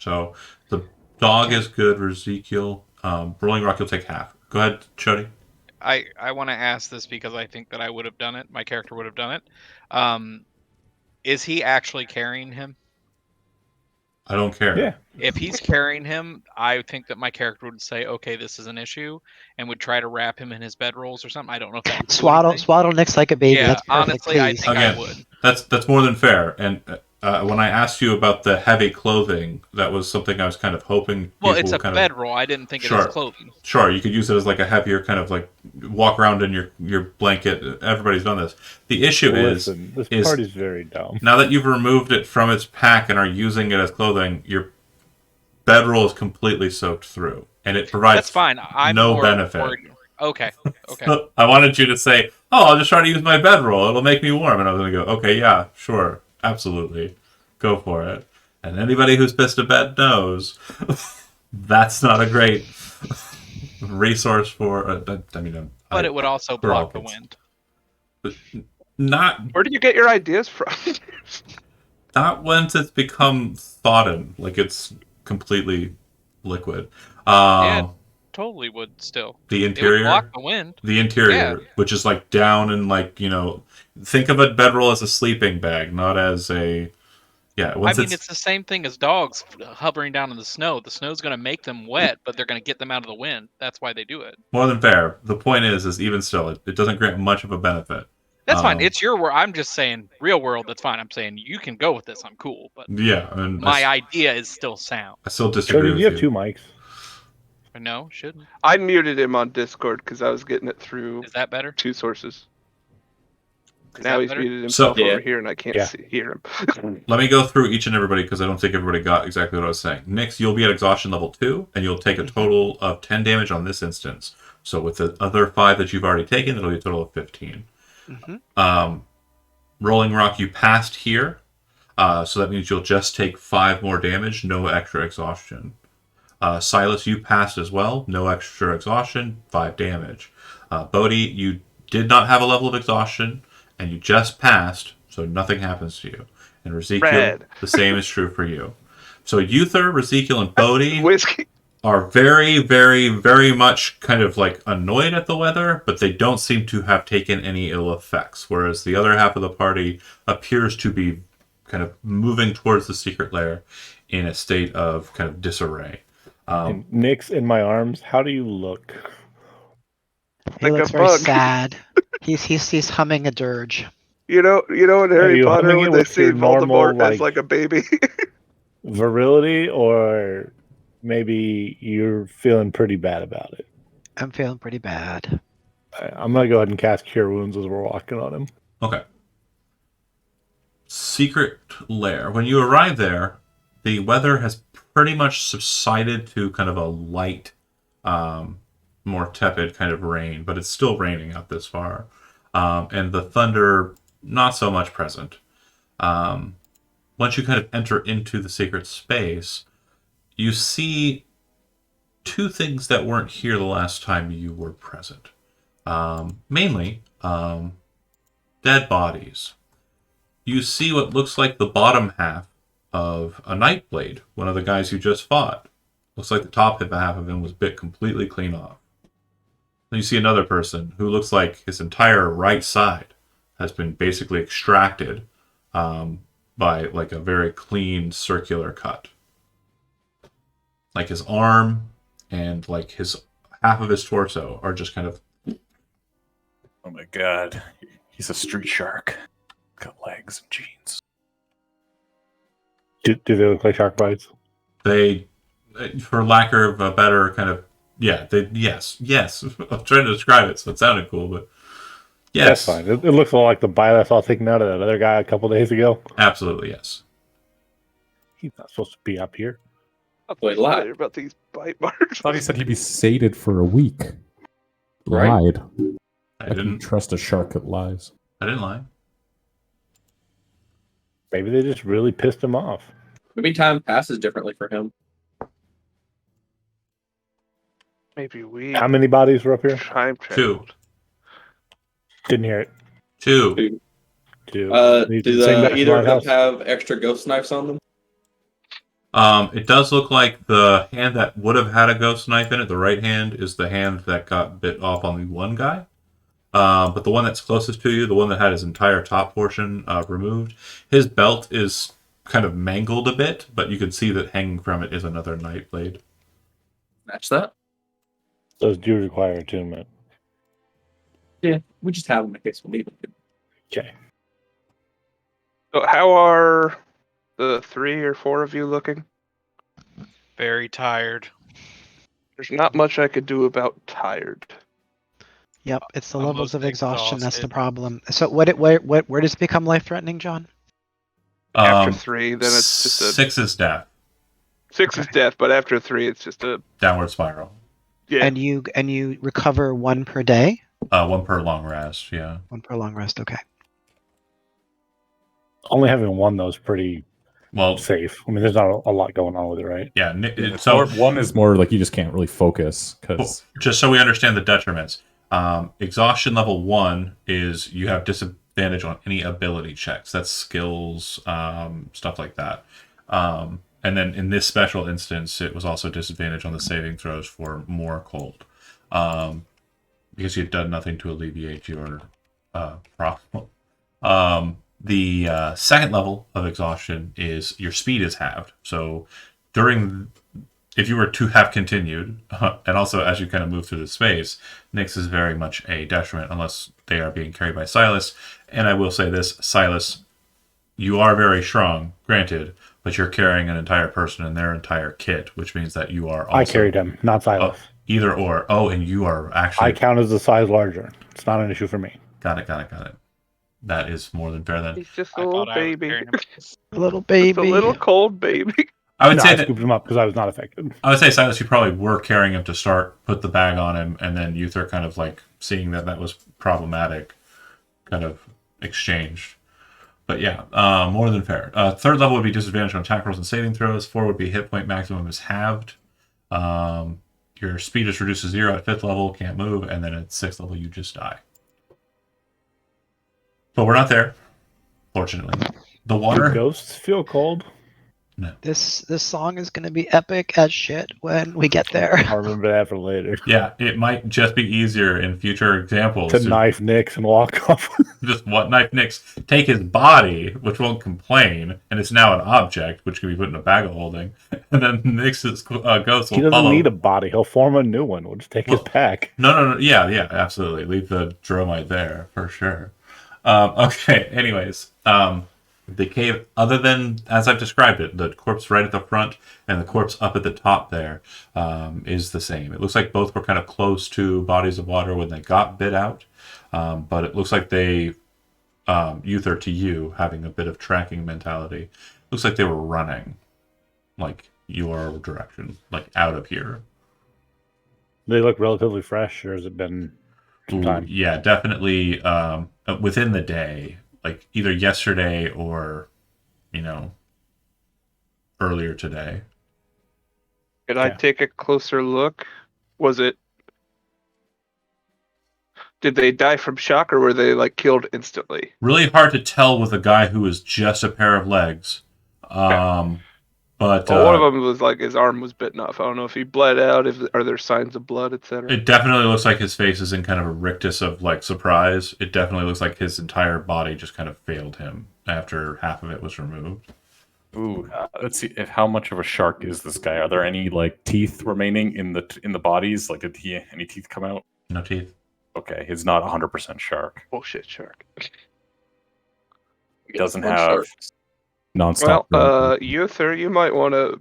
So the dog is good, Ezekiel. Rolling Rock, you'll take half. Go ahead, Chody. I want to ask this because I think that I would have done it. My character would have done it. Is he actually carrying him? I don't care. Yeah. If he's carrying him, I think that my character would say, "Okay, this is an issue," and would try to wrap him in his bedrolls or something. I don't know if that would do Swaddle anything. Nick's like a baby. Yeah, That's perfect, honestly, I please. think Again, I would. That's more than fair. And when I asked you about the heavy clothing, that was something I was kind of hoping. Well, people it's a kind bedroll. I didn't think it Sure. was clothing. Sure, you could use it as like a heavier kind of like walk around in your blanket. Everybody's done this. The issue Listen, this is party's very dumb. now that you've removed it from its pack and are using it as clothing, your bedroll is completely soaked through, and it provides That's fine. I'm no more benefit. worried- Okay. Okay. I wanted you to say, "Oh, I'll just try to use my bedroll. It'll make me warm." And I was going to go, "Okay, yeah, sure, absolutely, go for it." And anybody who's pissed a bed knows that's not a great resource for. But it would also for all block the kids. wind. Not Where do you get your ideas from? once it's become thawed, like it's completely liquid. Yeah. Totally would still. The It would interior. block the wind. The interior, Yeah. which is like down and like, think of a bedroll as a sleeping bag, not as a, once It's the same thing as dogs hovering down in the snow. The snow's going to make them wet, but they're going to get them out of the wind. That's why they do it. more than fair. The point is even still, it doesn't grant much of a benefit. That's fine. Um, It's your world. I'm just saying, real world, that's fine. I'm saying you can go with this. I'm cool. But Yeah, and my idea is still sound. I still disagree Cody, with you have two mics. No, shouldn't. I muted him on Discord because I was getting it through Is that better? 2 sources. Is Now that he's better? muted himself So- over Yeah. here, and I can't Yeah. hear him. Let me go through each and everybody because I don't think everybody got exactly what I was saying. Nyx, you'll be at exhaustion level 2, and you'll take a total of 10 damage on this instance. So with the other 5 that you've already taken, it'll be a total of 15. Mhm. Rolling Rock, you passed here, so that means you'll just take 5 more damage, no extra exhaustion. Silas, you passed as well, no extra exhaustion, 5 damage. Bodhi, you did not have a level of exhaustion, and you just passed, so nothing happens to you. And Ezekiel, Red. the same is true for you. So Uther, Ezekiel, and Bodhi Whiskey. are very, very, very much kind of like annoyed at the weather, but they don't seem to have taken any ill effects, whereas the other half of the party appears to be kind of moving towards the secret lair in a state of kind of disarray. And Nyx in my arms. How do you look? He Like looks a very bug. sad. He's humming a dirge. You know in Harry you Potter humming when it they with see your normal, Voldemort as like- like a baby? Virility, or maybe you're feeling pretty bad about it? I'm feeling pretty bad. I'm gonna go ahead and cast Cure Wounds as we're walking on him. Okay. Secret lair. When you arrive there, the weather has pretty much subsided to kind of a light, more tepid kind of rain, but it's still raining out this far. And the thunder, not so much present. Once you kind of enter into the secret space, you see 2 things that weren't here the last time you were present. Mainly, dead bodies. You see what looks like the bottom half of a Nightblade, one of the guys you just fought. Looks like the top half of him was bit completely clean off. Then you see another person who looks like his entire right side has been basically extracted by like a very clean circular cut. Like his arm and like his half of his torso are just kind of. Oh my god. He's a street shark. Got legs and jeans. Do they look like shark bites? They for lack of a better kind of, yeah, yes. I'm trying to describe it, so it sounded cool, but yes, That's fine. It looks a lot like the bite I saw taken out of that other guy a couple days ago. absolutely yes. He's not supposed to be up here. Wait, lie. Later about these bite I marks. thought he said he'd be sated for a week. Right. Lied. I I can didn't trust a shark that lies. lie. Maybe they just really pissed him off. Maybe time passes differently for him. Maybe we How many bodies were up here? time Two. traveled. Didn't hear it. 2. Two. Do Same guy either from of my them house? have extra ghost knives on them? It does look like the hand that would have had a ghost knife in it, the right hand, is the hand that got bit off on the one guy. But the one that's closest to you, the one that had his entire top portion removed, his belt is kind of mangled a bit, but you can see that hanging from it is another knife blade. Match that. Those do require attunement. Yeah, we just have them in case we need them. Okay. So how are the 3 or 4 of you looking? Very tired. There's not much I could do about tired. Yep, it's the I'm levels of mostly exhaustion that's the exhausted. problem. So where does it become life threatening, John? After Um, 3, then it's just a 6 is death, 6 is death, but after 3, it's just a downward spiral. yeah. And you recover 1 per day? 1 per long rest, yeah. 1 per long rest, okay. Only having one though is pretty Well, safe. I mean, there's not a lot going on with it, right? yeah. So one is more like you just can't really focus because Just so we understand the detriments, exhaustion level 1 is you have disadvantage on any ability checks. That's skills, stuff like that. And then in this special instance, it was also disadvantage on the saving throws for more cold, because you've done nothing to alleviate your problem. The second level of exhaustion is your speed is halved. So if you were to have continued, and also as you kind of move through the space, Nyx is very much a detriment unless they are being carried by Silas. And I will say this, Silas, you are very strong, granted, but you're carrying an entire person and their entire kit, which means that you are also... I carried him, not Silas. Either or. Oh, and you are actually... I count as the size larger. It's not an issue for me. Got it. That is more than fair then. He's just a I little thought I was baby. carrying him. A little Just baby. a little cold baby. I would No, say I that... scooped him up because I was not affected. I would say, Silas, you probably were carrying him to start, put the bag on him, and then Uther kind of like seeing that was problematic, kind of exchanged. But yeah, more than fair. Third level would be disadvantage on attack rolls and saving throws. 4 would be hit point maximum is halved. Your speed is reduced to 0 at 5th level, can't move, and then at 6th level you just die. But we're not there, fortunately. The Do water... ghosts feel cold? This song is going to be epic as shit when we get there. I'll remember that for later. Yeah, it might just be easier in future examples To knife Nyx and walk off. just what knife Nyx, take his body, which won't complain, and it's now an object, which can be put in a bag of holding, and then Nyx's ghost will He doesn't follow. need a body. He'll form a new one. We'll just take his Well- pack. No, yeah, absolutely. Leave the dromite there, for sure. Okay, anyways, the cave, other than, as I've described it, the corpse right at the front and the corpse up at the top there, is the same. It looks like both were kind of close to bodies of water when they got bit out, but it looks like they, Uther, to you, having a bit of tracking mentality, looks like they were running, like your direction, like out of here. They look relatively fresh, or has it been some Ooh, time? yeah, definitely within the day, like either yesterday or, earlier today. Could I Yeah. take a closer look? Did they die from shock or were they like killed instantly? Really hard to tell with a guy who is just a pair of legs. But Well, one of them was like his arm was bitten off. I don't know if he bled out. Are there signs of blood, etc.? it definitely looks like his face is in kind of a rictus of like surprise. It definitely looks like his entire body just kind of failed him after half of it was removed. Ooh, let's see. How much of a shark is this guy? Are there any like teeth remaining in the bodies? Like, did any teeth come out? No teeth. Okay, he's not 100% shark. Bullshit shark. He doesn't One have shark. nonstop. Well, Uther, you might want to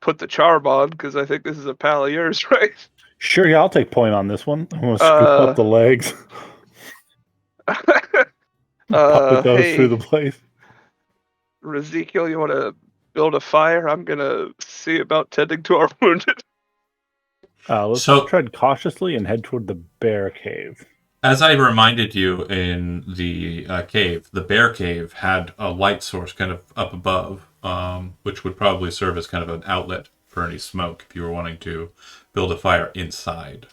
put the charm on because I think this is a pal of yours, right? Sure, yeah, I'll take point on this one. I'm gonna scoop up the legs, puppet those through the Hey, place. Ezekiel, you want to build a fire? I'm gonna see about tending to our wounded. Let's So- tread cautiously and head toward the bear cave. As I reminded you in the cave, the bear cave had a light source kind of up above, which would probably serve as kind of an outlet for any smoke if you were wanting to build a fire inside.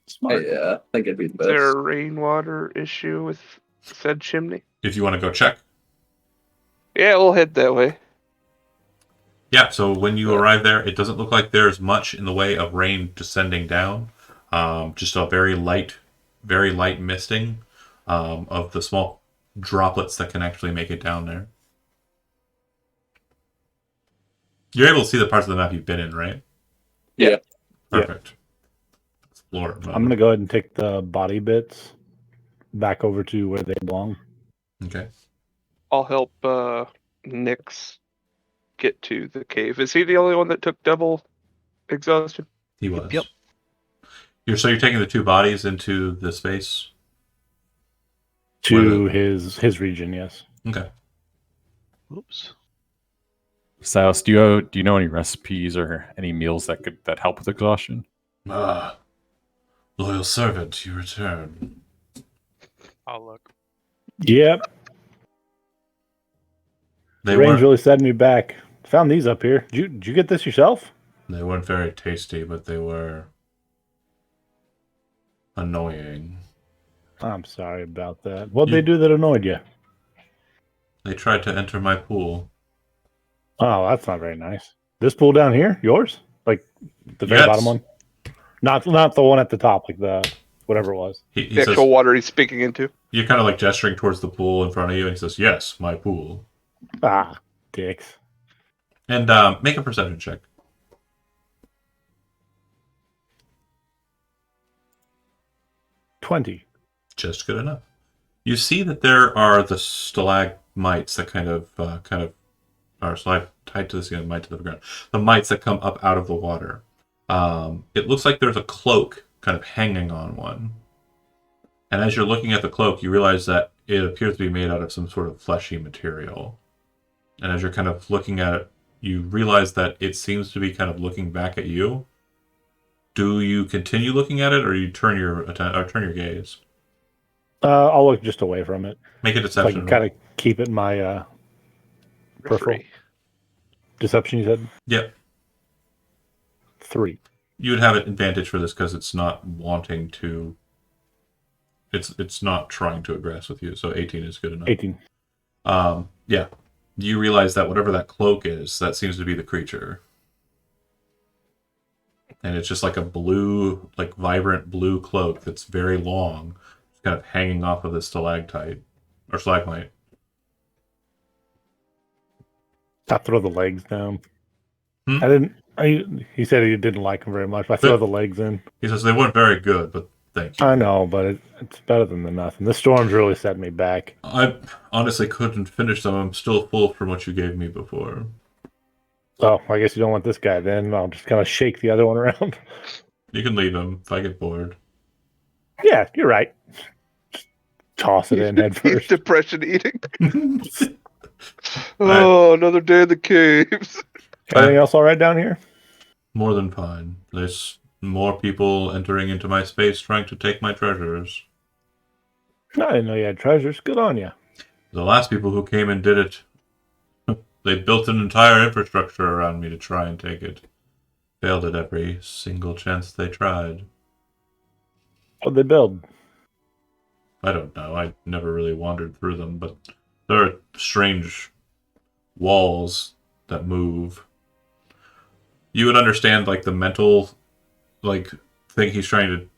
Smart. Yeah, I think it'd be the Is there a best. rainwater issue with said chimney? If you want to go check. Yeah, we'll head that way. Yeah, so when you arrive there, it doesn't look like there's much in the way of rain descending down. Just a very light misting of the small droplets that can actually make it down there. You're able to see the parts of the map you've been in, right? Yeah. Perfect. Explore mode. I'm gonna go ahead and take the body bits back over to where they belong. Okay. I'll help Nyx get to the cave. Is he the only one that took double exhaustion? He was. Yep. You're taking the two bodies into the space? To Where his region, yes. Okay. Oops. Silas, do you know any recipes or any meals that help with exhaustion? Ah, loyal servant, you return. I'll look. Yep. They Rain's weren't, really setting me back. Found these up here. Did you get this yourself? they weren't very tasty, but they were annoying. I'm sorry about that. What'd they do that annoyed you? They tried to enter my pool. Oh, that's not very nice. This pool down here, yours? Like the very Yes. bottom one? Not the one at the top, like the whatever it was. He The says, actual water he's speaking into. you're kind of like gesturing towards the pool in front of you, and he says, yes, my pool. Ah, dicks. And make a perception check. $20. Just good enough. You see that there are the stalagmites that kind of are tied to the ceiling, mite to the ground. The mites that come up out of the water. It looks like there's a cloak kind of hanging on one. And as you're looking at the cloak, you realize that it appears to be made out of some sort of fleshy material. And as you're kind of looking at it, you realize that it seems to be kind of looking back at you. Do you continue looking at it, or you turn your gaze? I'll look just away from it. Make a So I deception can roll. kind of keep it in my peripheral. Referee. Deception, you said? Yep. 3. You would have an advantage for this because it's not wanting to. It's not trying to aggress with you. So 18 is good enough. 18. Yeah. You realize that whatever that cloak is, that seems to be the creature. And it's just like a blue, like vibrant blue cloak that's very long, just kind of hanging off of the stalactite or stalagmite. I throw the legs down. Hmm? He said he didn't like them very much. I throw the legs in. He says they weren't very good, but thank you. I know, but it's better than the nothing. This storm's really setting me back. I honestly couldn't finish them. I'm still full from what you gave me before. Oh, I guess you don't want this guy then. I'll just kind of shake the other one around. You can leave him if I get bored. Yeah, you're right. Just toss it in head He's first. depression eating. Oh, another day in the caves. Anything else all right down here? More than fine. There's more people entering into my space trying to take my treasures. I didn't know you had treasures. Good on you. The last people who came and did it, they built an entire infrastructure around me to try and take it. Failed at every single chance they tried. What'd they build? I don't know. I never really wandered through them, but there are strange walls that move. You would understand like the mental thing he's trying to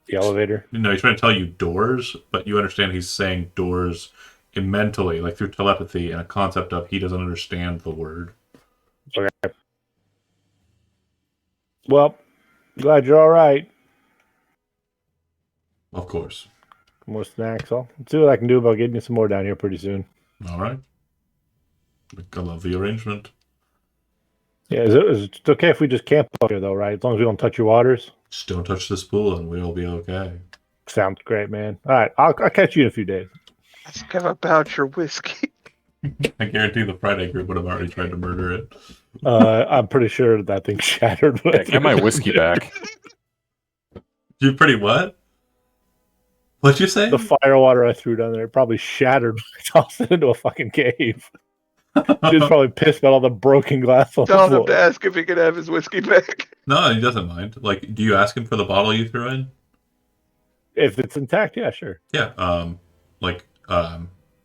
The elevator? he's trying to tell you doors, but you understand he's saying doors mentally, like through telepathy and a concept of he doesn't understand the word. Well, glad you're all right. Of course. More snacks. I'll see what I can do about getting you some more down here pretty soon. All right. I love the arrangement. Yeah, is it okay if we just camp up here, though, right? As long as we don't touch your waters. Just don't touch this pool and we'll be okay. Sounds great, man. All right, I'll catch you in a few days. Ask him about your whiskey. I guarantee the Friday group would have already tried to murder it. I'm pretty sure that thing shattered. Yeah, get my whiskey back. You pretty what? What'd you say? The fire water I threw down there probably shattered. I tossed it into a fucking cave. Dude's probably pissed about all the broken glass on the Tell him floor. to ask if he can have his whiskey back. No, he doesn't mind. Like, do you ask him for the bottle you threw in? If it's intact, yeah, sure. Yeah.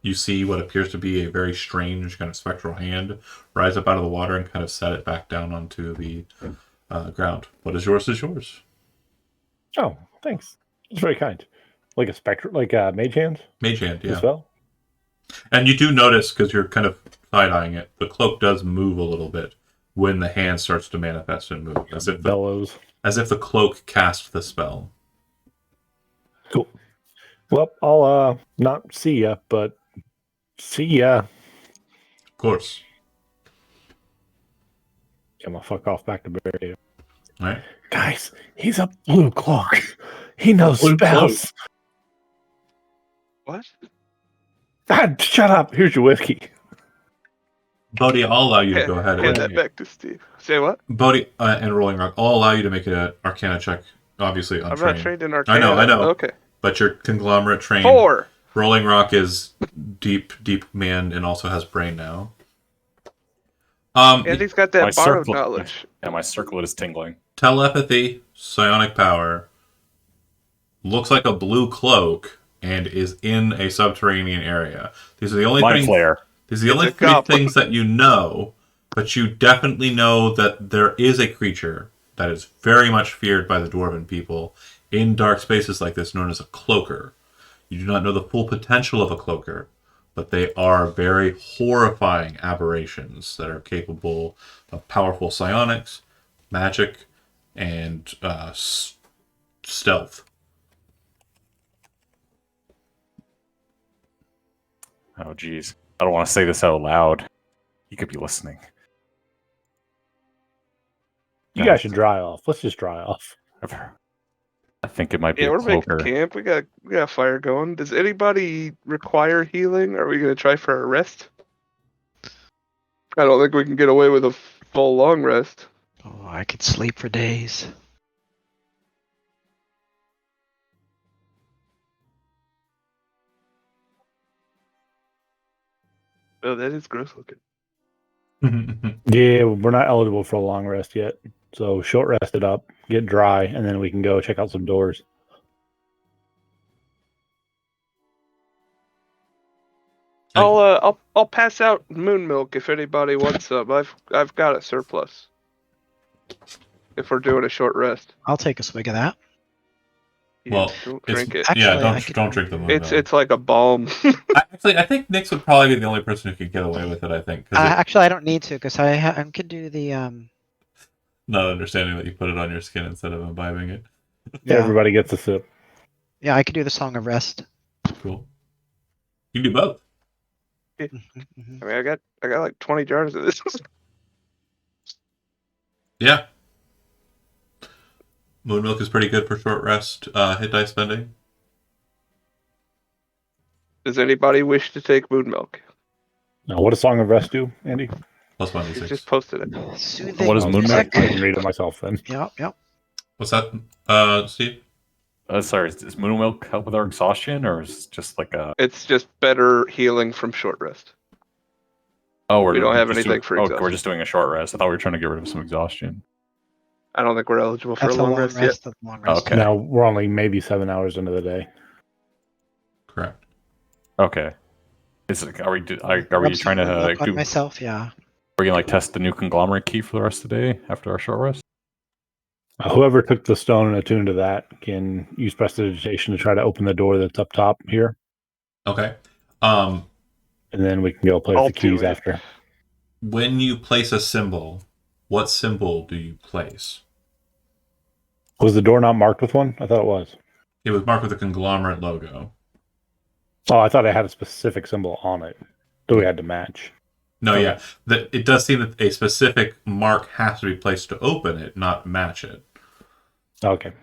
You see what appears to be a very strange kind of spectral hand rise up out of the water and kind of set it back down onto the ground. What is yours is yours. Oh, thanks. It's very kind. Like a spectrum, like mage hand Mage hand, yeah. as well. And you do notice, because you're kind of side-eyeing it, the cloak does move a little bit when the hand starts to manifest and move, as if Bellows. the cloak cast the spell. Cool. Well, I'll not see ya, but see ya. Of course. I'm gonna fuck off back to Barry. All right. Guys, he's a blue cloak. He knows Blue spells. What? Ah, shut up. Here's your whiskey. Bodhi, I'll allow you to go ahead Hand and that back to Steve. Say what? Bodhi and Rolling Rock. I'll allow you to make an Arcana check. Obviously, I'm untrained. not trained in Arcana. I know. Okay. But you're conglomerate trained. 4. Rolling Rock is deep man and also has brain now. Andy's got that My borrowed circle- knowledge. Yeah, my circlet is tingling. Telepathy, psionic power, looks like a blue cloak, and is in a subterranean area. These are the only Mind things. flare. These are the only a three goblin. things that you know, but you definitely know that there is a creature that is very much feared by the dwarven people in dark spaces like this, known as a cloaker. You do not know the full potential of a cloaker, but they are very horrifying aberrations that are capable of powerful psionics, magic, and stealth. Oh, geez. I don't want to say this out loud. You could be listening. You guys should dry off. Let's just dry off. I think it might be Yeah, a we're making cloaker. camp. We got a fire going. Does anybody require healing? Are we gonna try for a rest? I don't think we can get away with a full long rest. Oh, I could sleep for days. Oh, that is gross looking. Yeah, we're not eligible for a long rest yet. So short rest it up, get dry, and then we can go check out some doors. I'll pass out moon milk if anybody wants some. I've got a surplus. If we're doing a short rest. I'll take a swig of that. You Well, don't it's- drink it. Actually, yeah, I could- don't drink the moon. It's like a balm. Actually, I think Nyx would probably be the only person who could get away with it. I think, 'cause Actually, I don't need to because I could do the not understanding that you put it on your skin instead of imbibing it. Yeah. Everybody gets a sip. Yeah, I could do the Song of Rest. Cool. You can do both. Mhm. I mean, I got like 20 jars of this. Yeah. Moon milk is pretty good for short rest hit die spending. Does anybody wish to take moon milk? Now, what does Song of Rest do, Andy? Plus You 1d6. just posted it. Soothing What is moon music. I can read it myself then. Yep. What's that, Steve? Sorry, does moon milk help with our exhaustion, or is it just like a? It's just better healing from short rest. Oh, we don't have just anything doing, for Oh, exhaustion. we're just doing a short rest. I thought we were trying to get rid of some exhaustion. I don't think we're eligible for That's a long rest yet. rest. That's a long rest. Okay. Now we're only maybe 7 hours into the day. Correct. Okay. Are we Rub trying some to milk on do? myself? Yeah. We're gonna like test the new conglomerate key for the rest of the day after our short rest. Whoever took the stone and attuned to that can use prestidigitation to try to open the door that's up top here, Okay. and then we can go place I'll the keys do it. after. When you place a symbol, what symbol do you place? Was the door not marked with one? I thought it was. It was marked with a conglomerate logo. Oh, I thought it had a specific symbol on it that we had to match. No, Okay. yeah. It does seem that a specific mark has to be placed to open it, not match it. Okay.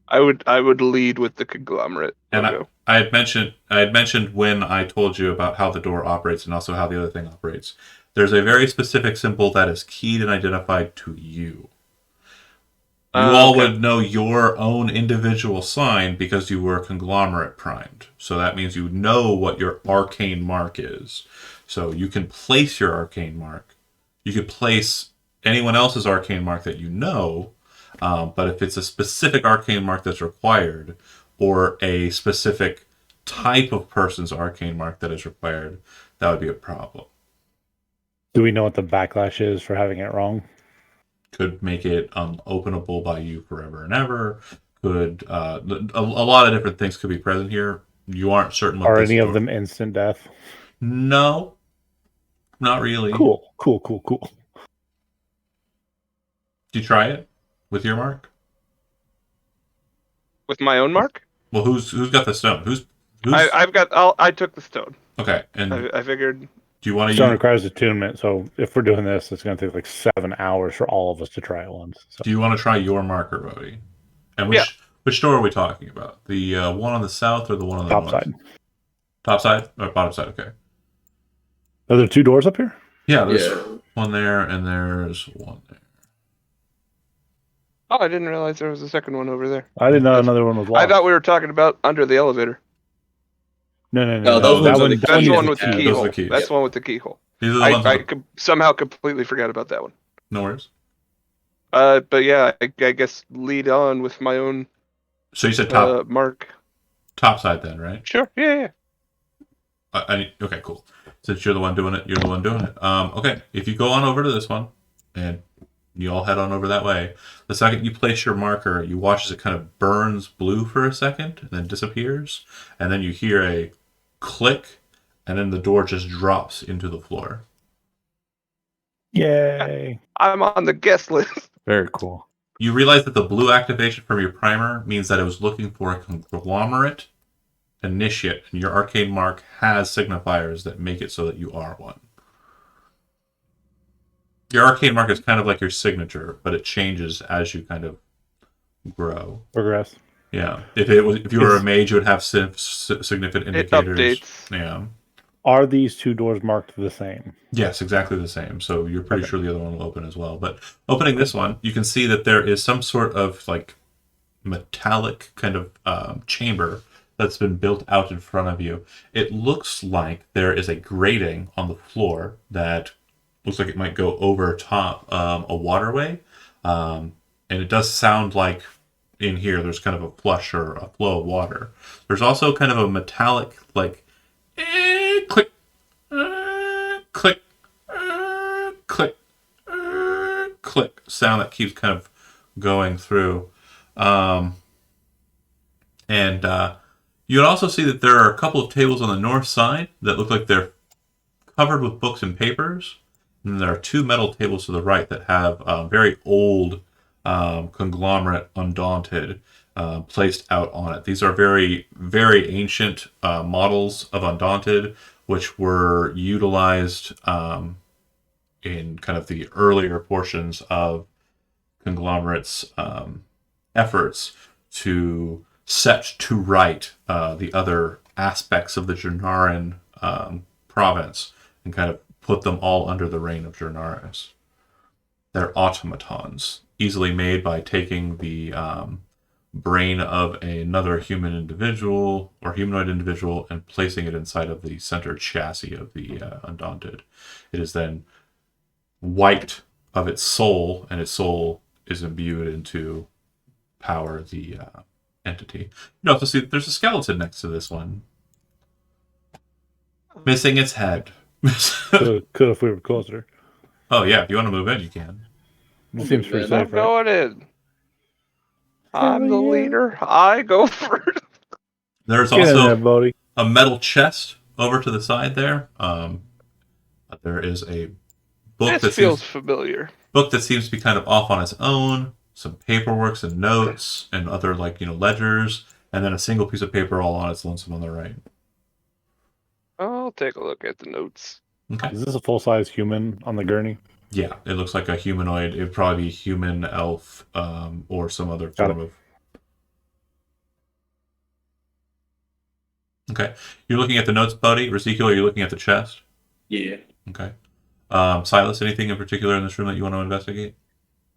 I would lead with the conglomerate And logo. I had mentioned when I told you about how the door operates and also how the other thing operates. There's a very specific symbol that is keyed and identified to you. You all Okay. would know your own individual sign because you were conglomerate primed. So that means you know what your arcane mark is. So you can place your arcane mark. You could place anyone else's arcane mark that you know, but if it's a specific arcane mark that's required, or a specific type of person's arcane mark that is required, that would be a problem. Do we know what the backlash is for having it wrong? Could make it unopenable by you forever and ever. Could a lot of different things could be present here. You aren't certain what Are this any of door- them instant death? No, not really. Cool. Do you try it with your mark? With my own mark? Well, who's got the stone? Who's I took the stone. okay? And I figured. do you want to Stone use? requires attunement, so if we're doing this, it's going to take like 7 hours for all of us to try it once. So. Do you want to try your marker, Bodhi? And Yeah. which door are we talking about? The one on the south or the one on the Top north? side. Top side or bottom side? Okay. Are there 2 doors up here? Yeah, there's Yeah. one there and there's one there. Oh, I didn't realize there was a second one over there. I didn't know another one was locked. I thought we were talking about under the elevator. No. No, those That ones are one, the- that That's the one one is with the key. Those are keyhole. the keys. That's the one with the keyhole. These are the ones. I With, somehow completely forgot about that one. no worries. But yeah, I guess lead on with my own So you said top mark. top side then, right? Sure. Yeah. Okay, cool. Since you're the one doing it, you're the one doing it. Okay, if you go on over to this one, and you all head on over that way, the second you place your marker, you watch as it kind of burns blue for a second, and then disappears, and then you hear a click, and then the door just drops into the floor. Yay. I'm on the guest list. Very cool. You realize that the blue activation from your primer means that it was looking for a conglomerate initiate, and your arcane mark has signifiers that make it so that you are one. Your arcane mark is kind of like your signature, but it changes as you kind of grow. Progress. Yeah, if you were a mage, you would have significant It indicators. updates. Yeah. Are these 2 doors marked the same? Yes, exactly the same. So you're pretty Okay. sure the other one will open as well. But opening this one, you can see that there is some sort of like metallic kind of chamber that's been built out in front of you. It looks like there is a grating on the floor that looks like it might go over top a waterway. And it does sound like in here there's kind of a flush or a flow of water. There's also kind of a metallic like click, click, click, click sound that keeps kind of going through. And you would also see that there are a couple of tables on the north side that look like they're covered with books and papers. And there are 2 metal tables to the right that have very old conglomerate Undaunted placed out on it. These are very, very ancient models of Undaunted, which were utilized in kind of the earlier portions of Conglomerate's efforts to set to right the other aspects of the Jernaran province and kind of put them all under the reign of Jernaris. They're automatons, easily made by taking the brain of another human individual or humanoid individual and placing it inside of the center chassis of the Undaunted. It is then wiped of its soul, and its soul is imbued into power the entity. You also see that there's a skeleton next to this one, missing its head. Could if we were closer. Oh yeah, if you want to move in, you can. It seems pretty I'm safe, right? going in. I'm the Hell yeah. leader. I go first. There's Get in there, also Bodhi. a metal chest over to the side there. There is a book This feels familiar. that seems to be kind of off on its own. Some paperwork and notes and other ledgers, and then a single piece of paper all on its lonesome on the right. I'll take a look at the notes. Okay. Is this a full size human on the gurney? Yeah, it looks like a humanoid. It'd probably be human, elf, or some other Got form of. Okay. You're looking at the notes, buddy. Ezekiel, are you looking at the chest? Yeah. Okay. Silas, anything in particular in this room that you want to investigate?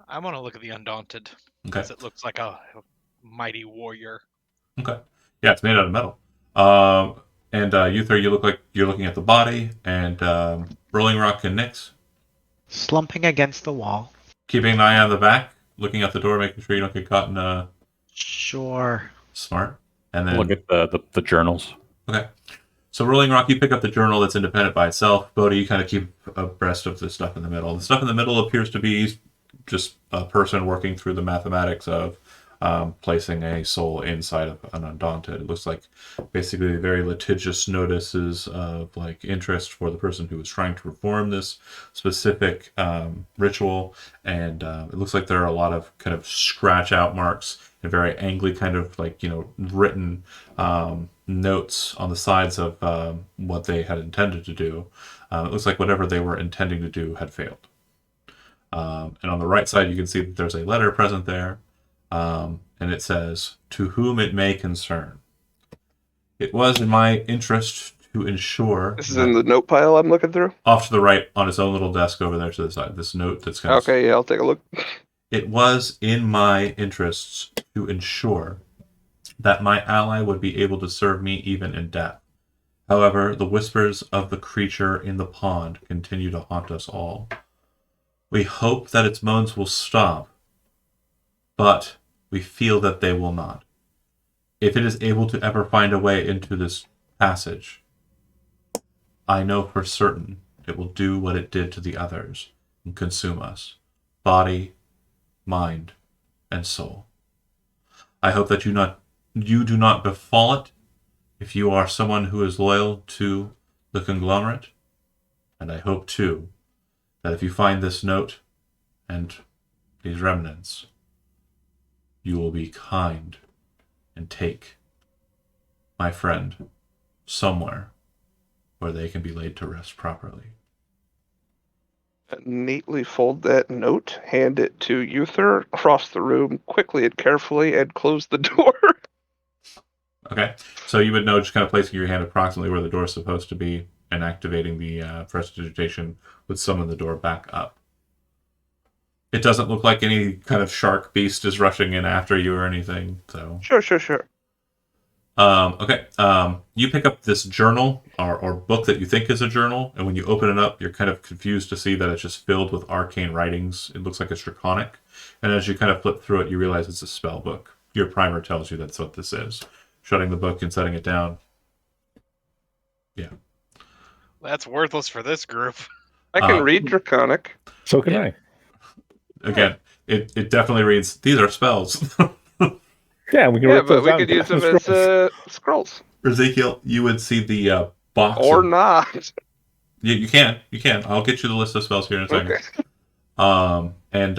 I want to look at the Undaunted Okay. because it looks like a mighty warrior. Okay. Yeah, it's made out of metal. And Uther, you look like you're looking at the body, and Rolling Rock and Nyx, Slumping against the wall. keeping an eye on the back, looking out the door, making sure you don't get caught in a Sure. smart. And then Look at the journals. okay. So Rolling Rock, you pick up the journal that's independent by itself. Bodhi, you kind of keep abreast of the stuff in the middle. The stuff in the middle appears to be just a person working through the mathematics of placing a soul inside of an Undaunted. It looks like basically very litigious notices of like interest for the person who is trying to perform this specific ritual, and it looks like there are a lot of kind of scratch out marks and very angry kind of like written notes on the sides of what they had intended to do. It looks like whatever they were intending to do had failed. And on the right side, you can see that there's a letter present there. And it says, "To whom it may concern. It was in my interest to ensure..." This is in the note pile I'm looking through. Off to the right on his own little desk over there to the side. This note that's kind of... Okay, yeah, I'll take a look. "It was in my interests to ensure that my ally would be able to serve me even in death. However, the whispers of the creature in the pond continue to haunt us all. We hope that its moans will stop, but we feel that they will not. If it is able to ever find a way into this passage, I know for certain it will do what it did to the others and consume us, body, mind, and soul. I hope that you do not befall it if you are someone who is loyal to the conglomerate, and I hope too that if you find this note and these remnants, you will be kind and take my friend somewhere where they can be laid to rest properly." Neatly fold that note, hand it to Uther, cross the room quickly and carefully, and close the door. Okay, so you would know just kind of placing your hand approximately where the door is supposed to be and activating the prestidigitation would summon the door back up. It doesn't look like any kind of shark beast is rushing in after you or anything, so... Sure. Okay, you pick up this journal or book that you think is a journal, and when you open it up, you're kind of confused to see that it's just filled with arcane writings. It looks like it's draconic, and as you kind of flip through it, you realize it's a spell book. Your primer tells you that's what this is. Shutting the book and setting it down. Yeah. That's worthless for this group. I can read Draconic. So can Yeah. I. Again, it definitely reads, these are spells. Yeah, we can Yeah, rip but those we out could and use cast them scrolls. as scrolls. Ezekiel, you would see the box. Or of- not. You can. I'll get you the list of spells here in a second. Okay. And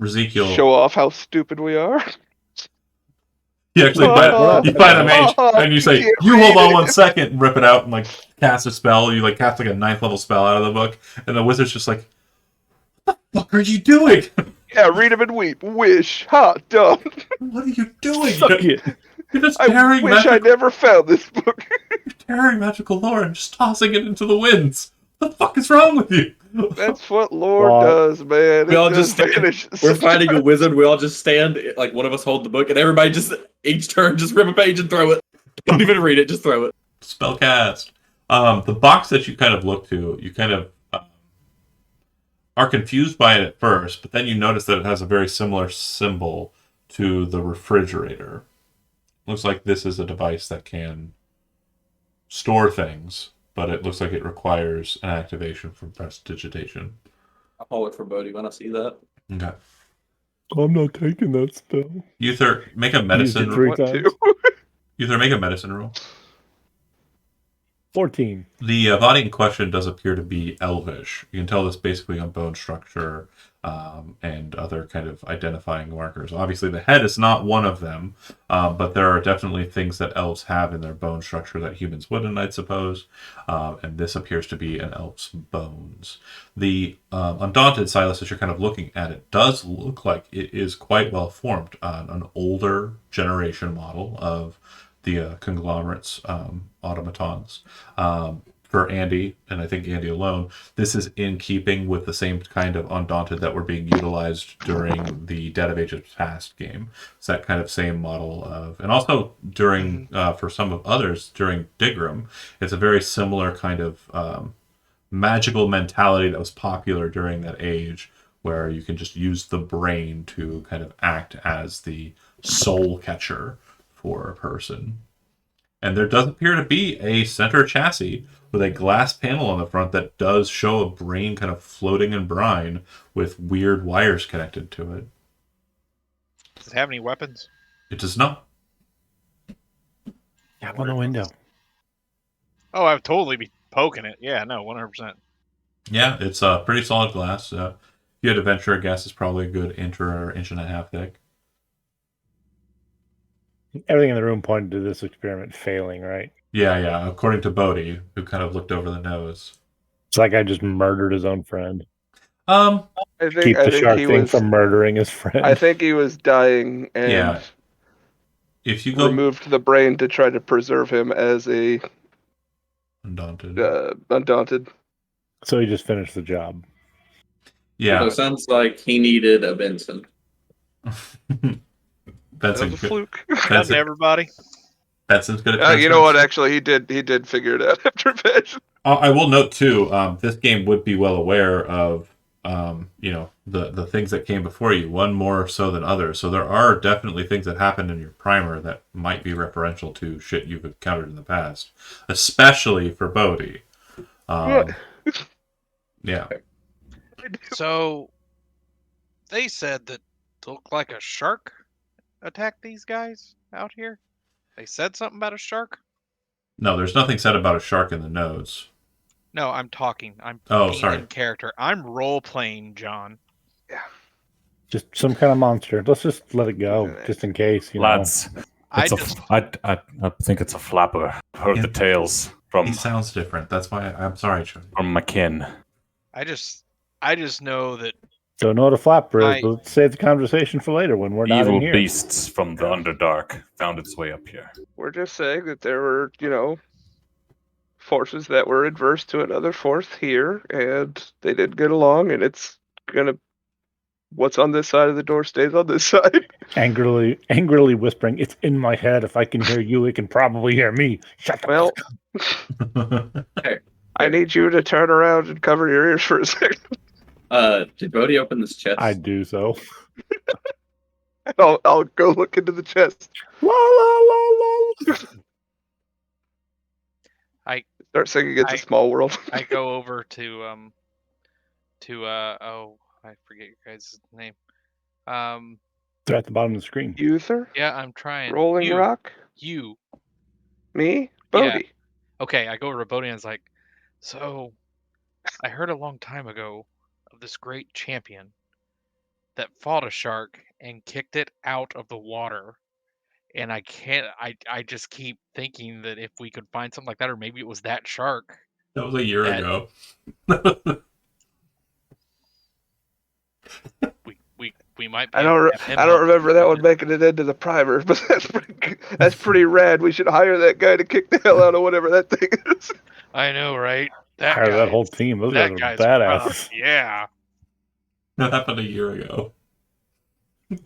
Ezekiel, Show off how stupid we are. you actually you find a mage and you say, can't "You hold read on it." 1 second," and rip it out and like cast a spell. You like cast like a 9th level spell out of the book, and the wizard's just like, "What the fuck are you doing? Yeah, read them and weep. Wish. Ha, dumb. What are you doing? Suck it. You're just I tearing wish I never found this book. tearing magical lore and just tossing it into the winds. What the fuck is wrong with you?" That's what lore Well, does, man. We all It just vanishes. We're fighting a wizard. We all just stand, like one of us hold the book, and everybody just each turn just rip a page and throw it. Don't even read it, just throw it. Spellcast. The box that you kind of look to, you kind of are confused by it at first, but then you notice that it has a very similar symbol to the refrigerator. Looks like this is a device that can store things, but it looks like it requires an activation from prestidigitation. I'll hold it for Bodhi when I see that. Okay. I'm not taking that spell. Uther, make a Used medicine it roll. three What times. to? Uther, make a medicine roll. 14. The body in question does appear to be elvish. You can tell this basically on bone structure and other kind of identifying markers. Obviously, the head is not one of them, but there are definitely things that elves have in their bone structure that humans wouldn't, I'd suppose. And this appears to be an elf's bones. The Undaunted, Silas, as you're kind of looking at it, does look like it is quite well formed. An older generation model of the conglomerates, automatons. For Andy, and I think Andy alone, this is in keeping with the same kind of Undaunted that were being utilized during the Dead of Ages Past game. It's that kind of same model of, and also during, for some of others, during Digram, it's a very similar kind of magical mentality that was popular during that age, where you can just use the brain to kind of act as the soul catcher for a person. And there does appear to be a center chassis with a glass panel on the front that does show a brain kind of floating in brine with weird wires connected to it. Does it have any weapons? It does not. Tap on the window. Oh, I would totally be poking it. Yeah, no, 100%. Yeah, it's a pretty solid glass. If you had to venture a guess, it's probably a good inch or inch and a half thick. Everything in the room pointed to this experiment failing, right? Yeah. According to Bodhi, who kind of looked over the nose. It's like I just murdered his own friend. I Keep think the shark he thing was. from murdering his friend. I think he was dying and Yeah. If you go removed the brain to try to preserve him as a Undaunted. Undaunted. So he just finished the job. Yeah. So it sounds like he needed a Benson. That's That a was a good. fluke. That's Doesn't a, everybody? Benson's good at You know what? transference. Actually, he did figure it out after Vision. I will note too. This game would be well aware of the things that came before you, one more so than others. So there are definitely things that happened in your primer that might be referential to shit you've encountered in the past, especially for Bodhi. Yeah. So, they said that it looked like a shark attacked these guys out here. They said something about a shark? No, there's nothing said about a shark in the notes. No, I'm talking. I'm Oh, being sorry. in character. I'm role playing, John. Just some kind of monster. Let's just let it go, just in case. Lads, I it's just I think it's a flapper. Heard Yeah. the tales from He sounds different. That's why I'm sorry, Chuck. my kin. I just know that Don't know what a flapper is, Right. but let's save the conversation for later when we're not Evil in here. beasts from the Underdark found its way up here. We're just saying that there were, forces that were adverse to another force here, and they didn't get along, and it's gonna. What's on this side of the door stays on this side. Angrily whispering, "It's in my head. If I can hear you, it can probably hear me." Shut the Well, fuck up. I need you to turn around and cover your ears for a second. Did Bodhi open this chest? I do so. I'll go look into the chest. La la la la. Start singing "It's a Small World." I go over to I forget your guys' name. They're at the bottom of the screen. Uther, Yeah, I'm trying. Rolling you, Rock, You. me, Yeah. Bodhi. Okay, I go over to Bodhi and it's like, so I heard a long time ago of this great champion that fought a shark and kicked it out of the water. And I just keep thinking that if we could find something like that, or maybe it was that shark. That was a year That- ago. We might. I don't remember that one making it into the primer, but that's pretty rad. We should hire that guy to kick the hell out of whatever that thing is. I know, right? That Hire guy that whole is- team. Those that guys guy's are rough. badasses. Yeah. That happened a year ago.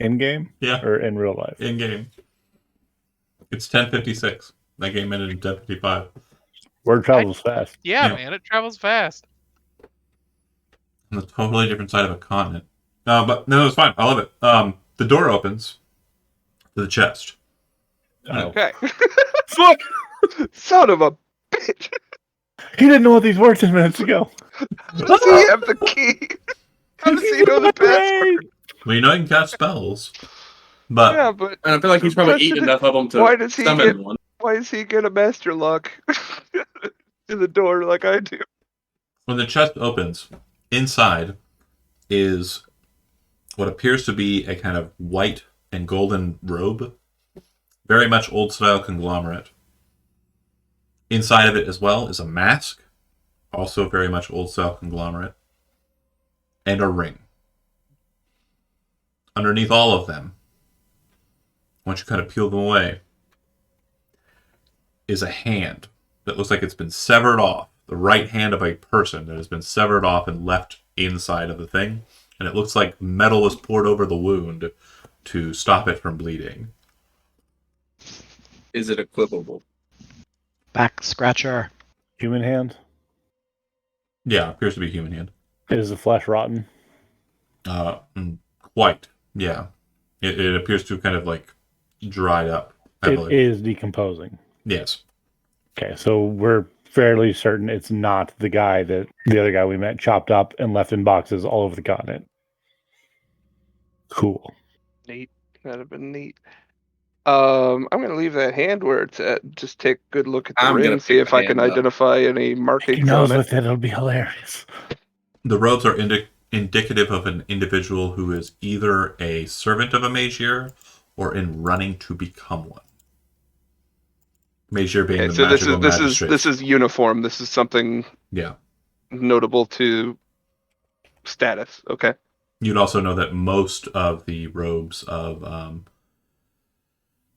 In game Yeah, or in real life? in game. It's 10:56. That game ended in 10:55. Word travels fast. Yeah, Yeah. man, it travels fast. On a totally different side of a continent. But no, it's fine. I love it. The door opens to the chest. Oh. Okay. Fuck! Son of a bitch. He didn't know what these were 10 minutes ago. Does he have the key? How does he know the password? Well, you know you can cast spells, but Yeah, but And I feel like he's probably eaten enough of them to Why does he summon get- one. why does he get a master lock? to the door like I do. When the chest opens, inside is what appears to be a kind of white and golden robe. Very much old style conglomerate. Inside of it as well is a mask, also very much old style conglomerate, and a ring. Underneath all of them, once you kind of peel them away, is a hand that looks like it's been severed off. The right hand of a person that has been severed off and left inside of the thing. And it looks like metal was poured over the wound to stop it from bleeding. Is it equipable? Back scratcher. Human hand. Yeah, appears to be a human hand. Is the flesh rotten? Quite. Yeah. It appears to kind of like dried up. I It believe. is decomposing. Yes. Okay, so we're fairly certain it's not the guy that the other guy we met chopped up and left in boxes all over the continent. Cool. Neat. That'd have been neat. I'm gonna leave that hand where it's at. Just take a good look at the I'm ring, gonna see pick if the I can hand up. identify any He markings knows on it. with it, it'll be hilarious. The robes are indicative of an individual who is either a servant of a Magier or in running to become one. Magier being Okay, the so magical this magistrate. is uniform. This is something Yeah. notable to status. Okay. You'd also know that most of the robes of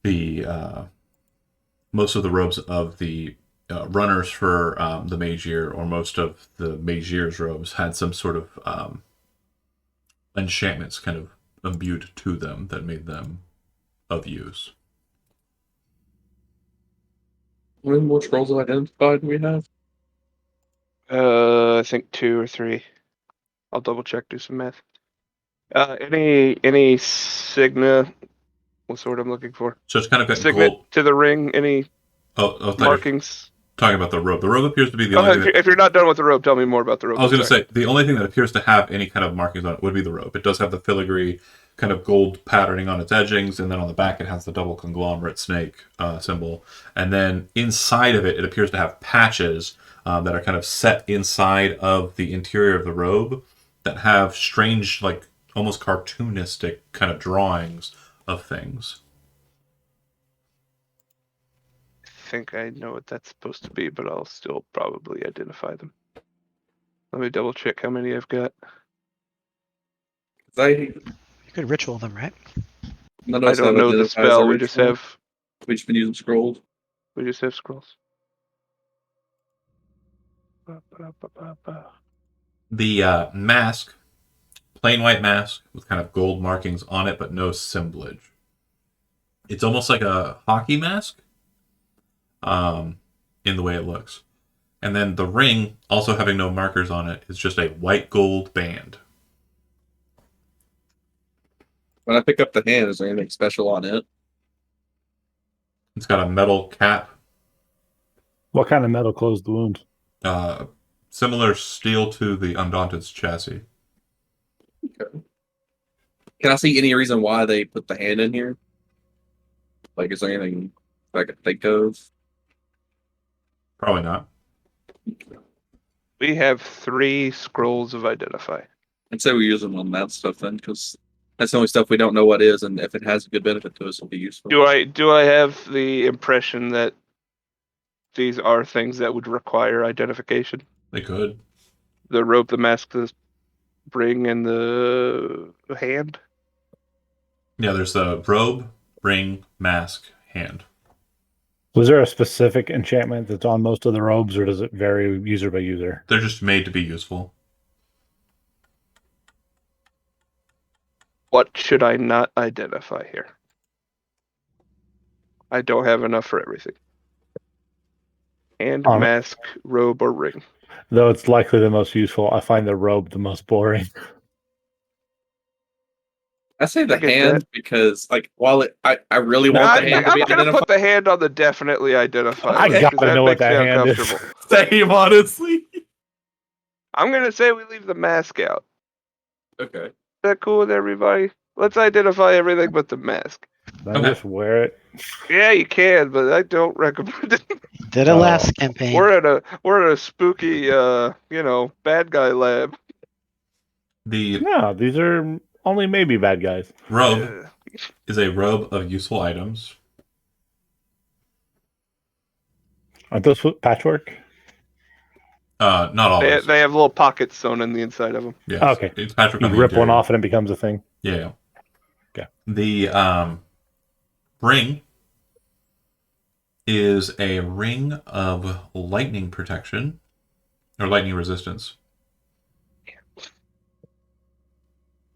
the runners for the Magier, or most of the Magier's robes, had some sort of enchantments kind of imbued to them that made them of use. How many more scrolls of identify do we have? I think 2 or 3. I'll double check. Do some math. Any signa? What's the word I'm looking for? So it's kind of got Signet gold. to the ring. Any Oh, I thought you were markings? talking about the robe. The robe appears to be the Go only ahead, thing if you're not done with the robe, tell me more about the robe. I was going to say, the only thing that appears to have any kind of markings on it would be the robe. It does have the filigree kind of gold patterning on its edgings, and then on the back it has the double conglomerate snake symbol. And then inside of it, it appears to have patches that are kind of set inside of the interior of the robe that have strange, like almost cartoonistic kind of drawings of things. I think I know what that's supposed to be, but I'll still probably identify them. Let me double check how many I've got. You could ritual them, right? None of I us don't have know the identifiers spell. We already. just have We've just been using scrolls. scrolls. The mask, plain white mask with kind of gold markings on it, but no assemblage. It's almost like a hockey mask in the way it looks. And then the ring, also having no markers on it, is just a white gold band. When I pick up the hand, is there anything special on it? It's got a metal cap, What kind of metal closed the wound? similar steel to the Undaunted's chassis. Can I see any reason why they put the hand in here? Like, is there anything I can think of? Probably not. We have 3 scrolls of identify. I'd say we use them on that stuff then, because that's the only stuff we don't know what is, and if it has a good benefit to us, it'll be useful. Do I have the impression that these are things that would require identification? They could. The rope, the mask, the ring, and the hand? Yeah, there's the robe, ring, mask, hand. Was there a specific enchantment that's on most of the robes, or does it vary user by user? They're just made to be useful. What should I not identify here? I don't have enough for everything. Hand, On- mask, robe, or ring. Though it's likely the most useful, I find the robe the most boring. I say the I get hand because, like, while I really want the hand to I'm be gonna identified. put the hand on the definitely identify. I list, 'cause gotta know what makes me that hand is. uncomfortable. Same, honestly. I'm gonna say we leave the mask out. Okay. Is that cool with everybody? Let's identify everything but the mask. Then Okay. just wear it. Yeah, you can, but I don't recommend it. Did it last campaign? We're at a spooky, bad guy lab. The No, these are only maybe bad guys. robe is a robe of useful items. Aren't those patchwork? Not all. They have little pockets sewn in the inside of them. Yes. Okay. It's Patrick You on the rip one interior. off and it becomes a thing. Yeah. Okay. The ring is a ring of lightning protection or lightning resistance.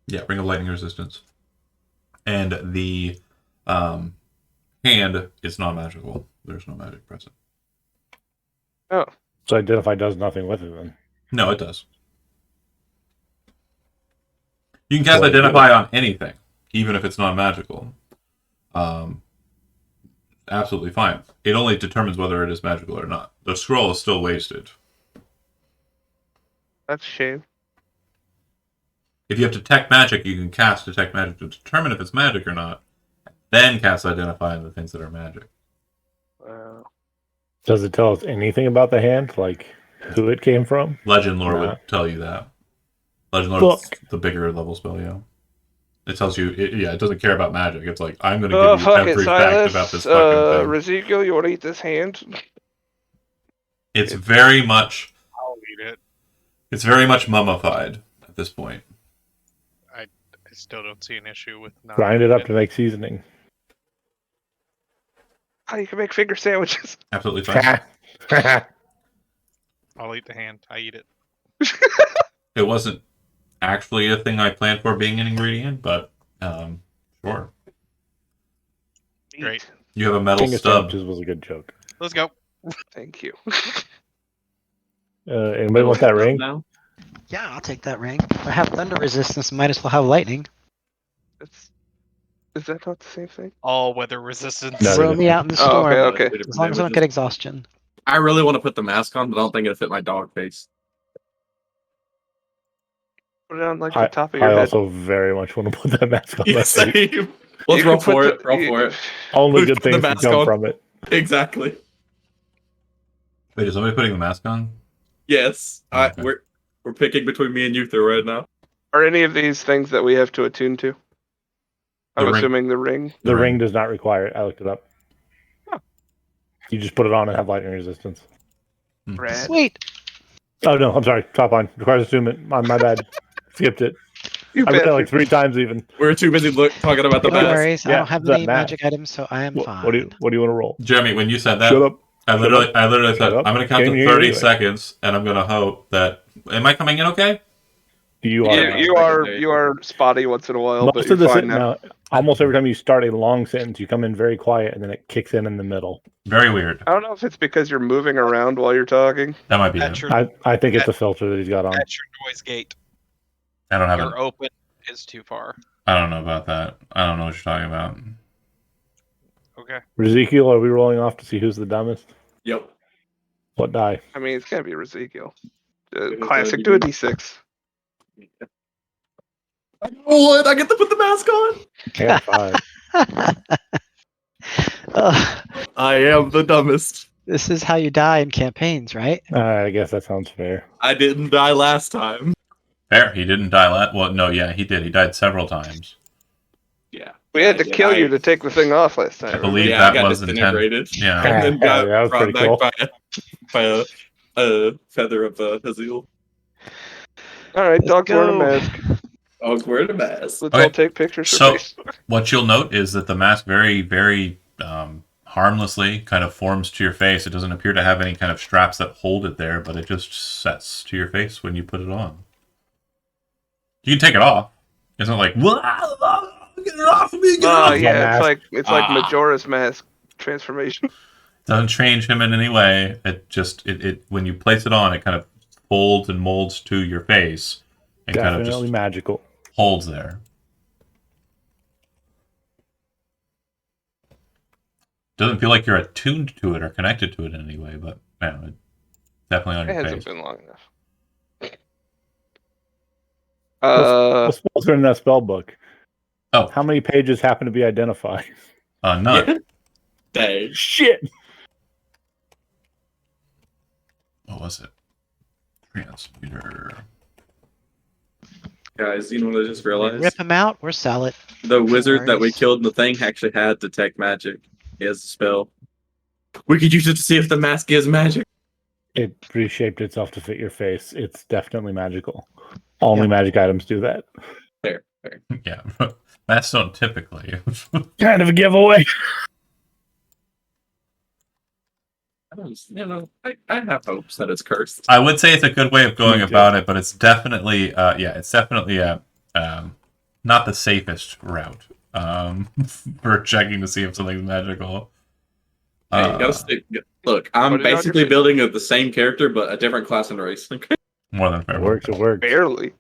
Yeah, ring of lightning resistance. And the hand is non-magical. There's no magic present. Oh, So identify does nothing with it then. No, it does. You can cast Well, Identify on anything, even if it's non-magical. Absolutely fine. It only determines whether it is magical or not. The scroll is still wasted. that's a shame. If you have Detect Magic, you can cast Detect Magic to determine if it's magic or not. Then cast Identify on the things that are magic. Wow. Does it tell us anything about the hand? Like who it came from? Legend Lore Nah. would tell you that. Legend Lore is Look. the bigger level spell, yeah. It tells you, it doesn't care about magic. It's like, I'm going to Oh, give you fuck it, every fact Silas. about this fucking thing. Ezekiel, you want to eat this hand? It's very much, I'll eat it. it's very much mummified at this point. I still don't see an issue with not Grind it eating up to make seasoning. Oh, you can make finger sandwiches. Absolutely fine. I'll eat the hand. I eat it. It wasn't actually a thing I planned for being an ingredient, but sure. Great. You have a metal Finger stub. sandwiches was a good joke. Let's go. Thank you. Anybody want that ring? Now? Yeah, I'll take that ring. If I have thunder resistance, might as well have lightning. Is that not the same thing? All weather resistance. No, Throw me out in the Oh, storm. okay. As long as I don't get exhaustion. I really want to put the mask on, but I don't think it'll fit my dog face. Put it on like I, the top of your I head. also very much want to put that mask on. Yeah, my face. same. Let's You roll can put for the- it. Roll for it. Only Put good the things can mask come on. from it. Exactly. Wait, is somebody putting the mask on? Yes. Okay. We're picking between me and you three right now. Are any of these things that we have to attune to? I'm The ring. assuming the ring. The ring does not require it. I looked it up. Oh. You just put it on and have lightning resistance. Rad. Sweet. Oh no, I'm sorry. Top line requires attunement. My bad. Skipped it. You I read that bastard. like 3 times even. We're too busy talking about the No mask. worries. I Yeah, don't have that any mask. magic items, so I am fine. What do you want to roll? Jeremy, when you said that, Shut up. I literally said, Shut up. I'm going to count Can't to hear 30 anyway. seconds, and I'm going to hope that. Am I coming in okay? You are. You are spotty once in a while, but Most you're of the fine now. now, almost every time you start a long sentence, you come in very quiet, and then it kicks in the middle. Very weird. I don't know if it's because you're moving around while you're talking. That might be That's it. your, I think it's a filter that he's got on. that's your noise gate. I don't have it. Your open is too far. I don't know about that. I don't know what you're talking about. Okay. Ezekiel, are we rolling off to see who's the dumbest? Yep. What die? I mean, it's gonna be Ezekiel. It is Classic. gonna Do be- a d6. What? I get to put the mask on? I got 5. I am the dumbest. This is how you die in campaigns, right? I guess that sounds fair. I didn't die last time. Fair. He didn't die. Well, no, yeah, he did. He died several times. Yeah. We had to Yeah, kill you to take the thing off last I time. believe Yeah, I that got was intended. disintegrated. Yeah. And then got that was brought pretty back cool. by a feather of Haziel. All right, dog's wearing a go. mask. Oh, we're the mask. Let's Okay. all take pictures for So- Facebook. What you'll note is that the mask very, very harmlessly kind of forms to your face. It doesn't appear to have any kind of straps that hold it there, but it just sets to your face when you put it on. You can take it off. It's not like, "Whoa, get it off of me, get it Oh off." my yeah, mask. it's like Ah. Majora's Mask transformation. Doesn't change him in any way. It just it when you place it on, it kind of folds and molds to your face and kind of Definitely just magical. holds there. Doesn't feel like you're attuned to it or connected to it in any way, but man, it's definitely on It your hasn't face. been long enough. What spells are in that spell book? Oh. How many pages happen to be identified? None. Yeah. Dang. Shit. What was it? Transmuter. Guys, you know what I just We realized? rip him out or sell it. The wizard that we worries. killed in the thing actually had detect magic. He has a spell. We could use it to see if the mask is magic. It reshaped itself to fit your face. It's definitely magical. Only magic items do that. Fair, fair. Yeah, masks don't typically. Kind of a giveaway. I have hopes that it's cursed. I would say it's a good way of going Me too. about it, but it's definitely, it's definitely not the safest route for checking to see if something's magical. Hey, you gotta stay, look, I'm Put it on your basically face. building the same character, but a different class and race. More than fair. It works. It works. Barely.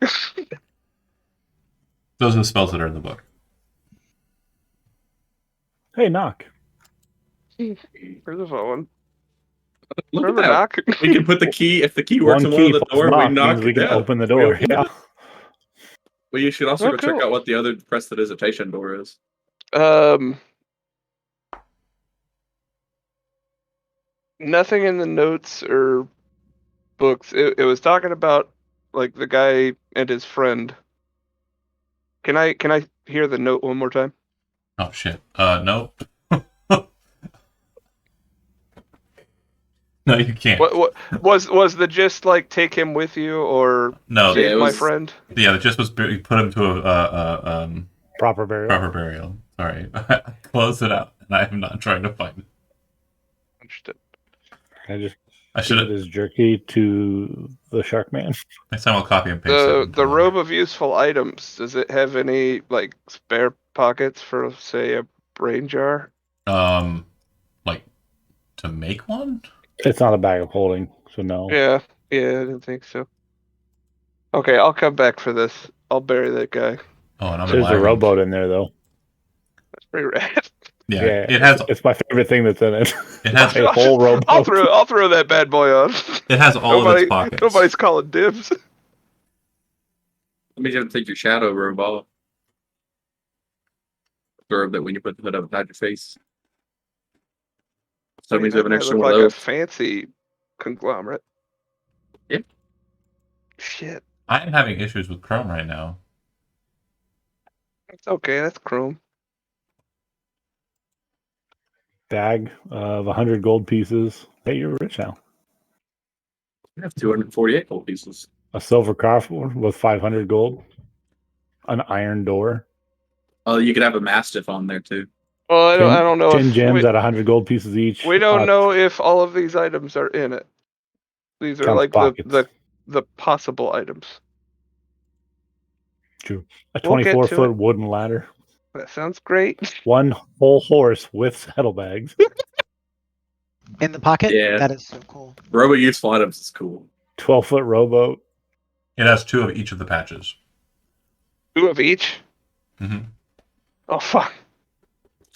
Those are the spells that are in the book. Hey, knock. Where's the phone? Look at Remember that. knock? We can put the key, if the key works One on one key of the plus door, knock we knock means we it can down. open the We door. open Yeah. it. Well, you should also Oh, go check cool. out what the other prestidigitation door is. Nothing in the notes or books. It was talking about like the guy and his friend. Can I hear the note one more time? Oh shit. Nope. No, you can't. What was the gist like? Take him with you or No. save it my was- friend? Yeah, it just was put him to a Proper burial. proper burial. Sorry, I closed it out, and I am not trying to find it. Understood. I just I give should it have. as jerky to the shark man. Next time I'll copy and paste it. The robe of useful items. Does it have any like spare pockets for say a brain jar? Like to make one. It's not a bag of holding, so no. Yeah, I didn't think so. Okay, I'll come back for this. I'll bury that guy. Oh, and I'm There's a lagging. rowboat in there, though. That's pretty rad. Yeah, it has. It's my favorite thing that's in it. It has. A whole rowboat. I'll throw that bad boy on. It has all of its pockets. Nobody's calling dibs. That means you have to take your shadow robe off. The robe that when you put the hood up inside your face. So it means you have an That extra might one of look like those. a fancy conglomerate. Yeah. Shit. I am having issues with Chrome right now. It's okay. That's Chrome. Bag of 100 gold pieces. Hey, you're rich now. You have 248 gold pieces. A silver coffer with 500 gold. An iron door. Oh, you could have a mastiff on there too. Well, I don't know. 10 if gems at 100 gold pieces each. we don't know if all of these items are in it. These are Counts like pockets. the possible items. True. A We'll get to 24-foot it. wooden ladder. That sounds great. One whole horse with saddlebags. In the pocket? Yeah. That is so cool. Robo useful items is cool. 12-foot rowboat. It has 2 of each of the patches. 2 of each. hmm Oh fuck.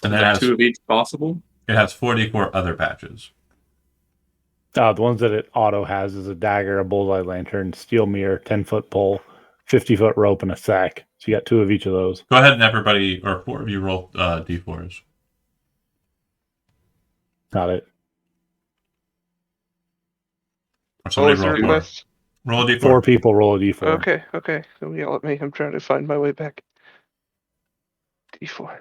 And then Is it there has 2 of each possible? 44 other patches. The ones that it auto has is a dagger, a bullseye lantern, steel mirror, 10-foot pole, 50-foot rope, and a sack. So you got 2 of each of those. Go ahead and everybody, or 4 of you, roll d4s. Got it. Or What somebody was the roll 4. request? Roll a d4. 4 people roll a d4. Okay. Don't yell at me. I'm trying to find my way back. D4.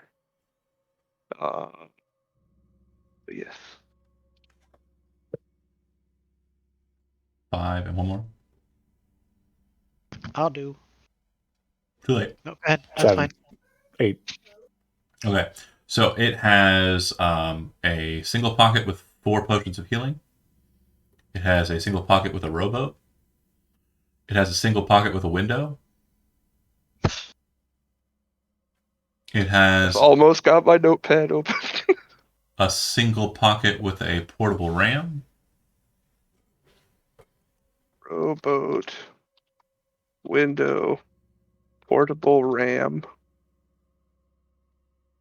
Yes. 5 and 1 more. I'll do. Too late. No, go ahead. That's 7. fine. 8. Okay, so it has a single pocket with 4 potions of healing. It has a single pocket with a rowboat. It has a single pocket with a window. It has Almost got my notepad open. a single pocket with a portable ram. Rowboat. Window. Portable RAM.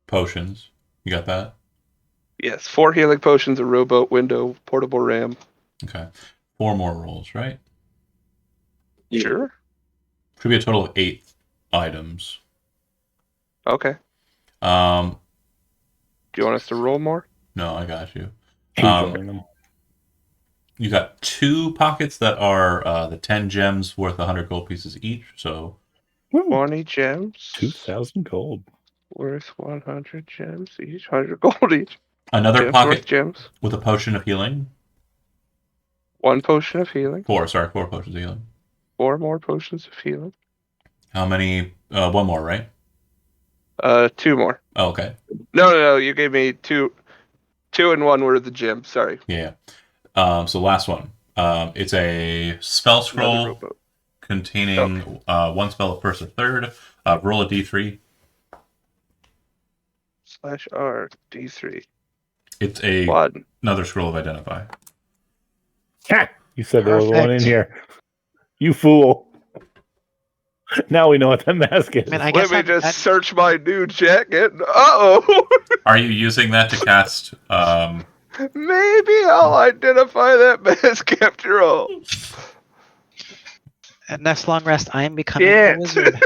Potions. You got that? Yes, 4 healing potions, a rowboat, window, portable RAM. Okay. 4 more rolls, right? Yeah. Sure. Should be a total of 8 items. Okay. Do you want us to roll more? No, I got you. Enjoying them. You got 2 pockets that are the 10 gems worth 100 gold pieces each. So 20 gems. 2,000 gold. Worth 100 gems each. 100 gold each. another Gems pocket worth gems. with a potion of healing. 1 potion of healing. 4 potions of healing. 4 more potions of healing. How many? 1 more, right? 2 more. Oh, okay. No. You gave me 2 and 1 were the gems. Sorry. Yeah. So last one. It's a spell Another scroll rowboat. containing 1 spell of first or third. Roll a d3. /R D3. It's Quad. another scroll of identify. Ha! You said there was one in Perfect. here. You fool. Now we know what that mask is. I mean, I Let guess me I'm, just I- search my new jacket. Uh-oh. Are you using that to cast? Maybe I'll identify that mask after all. at next long rest, I am becoming Shit. a wizard.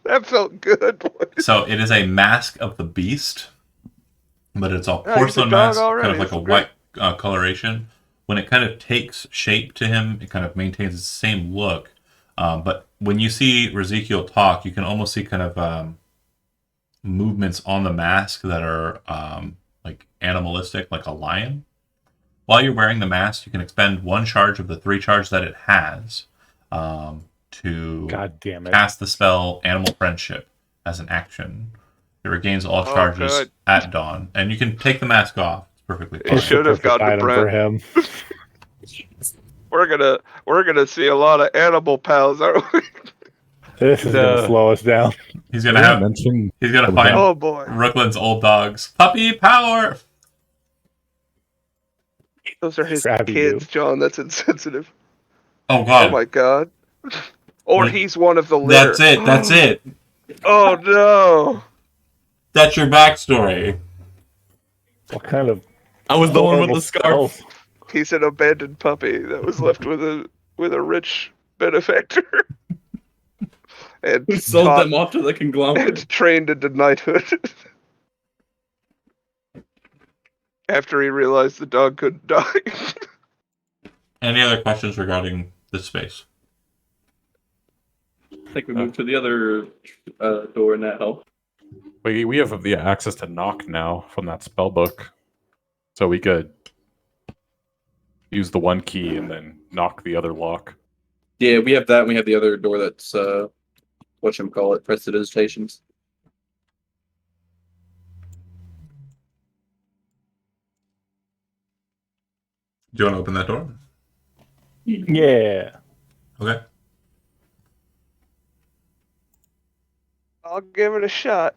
That felt good, boys. So it is a mask of the beast, but it's a Oh, he's a porcelain dog mask, already. kind of like This a is white coloration. When it kind of takes shape to him, it kind of maintains the same look. But when you see Ezekiel talk, you can almost see kind of movements on the mask that are like animalistic, like a lion. While you're wearing the mask, you can expend 1 charge of the 3 charge that it has to God damn it. cast the spell Animal Friendship as an action. It regains all Oh, charges good. at dawn, and you can take the mask off. It's perfectly It fine. It's the should have perfect gone to item Brent. for him. We're gonna see a lot of animal pals, aren't we? This is going to slow us down. He's Did gonna I have. mention He's gonna Okay. find Oh boy. Rookland's old dogs. Puppy power. Those are his Grab you. kids, John. That's insensitive. Oh Oh god. my god. Or Wait, he's one of the litter. That's it. That's it. Oh no. That's your backstory. What kind of I was the one with horrible the scarf. spells? He's an abandoned puppy that was left with a rich benefactor. And Who sold taught them off to the conglomerate? and trained into knighthood. After he realized the dog couldn't die. Any other questions regarding this space? I think we moved to the other door in that hall. We have access to knock now from that spell book, so we could use the 1 key and then knock the other lock. Yeah, we have that. And we have the other door that's whatchamacallit, prestidigitations. Do you want to open that door? Yeah. Okay. I'll give it a shot.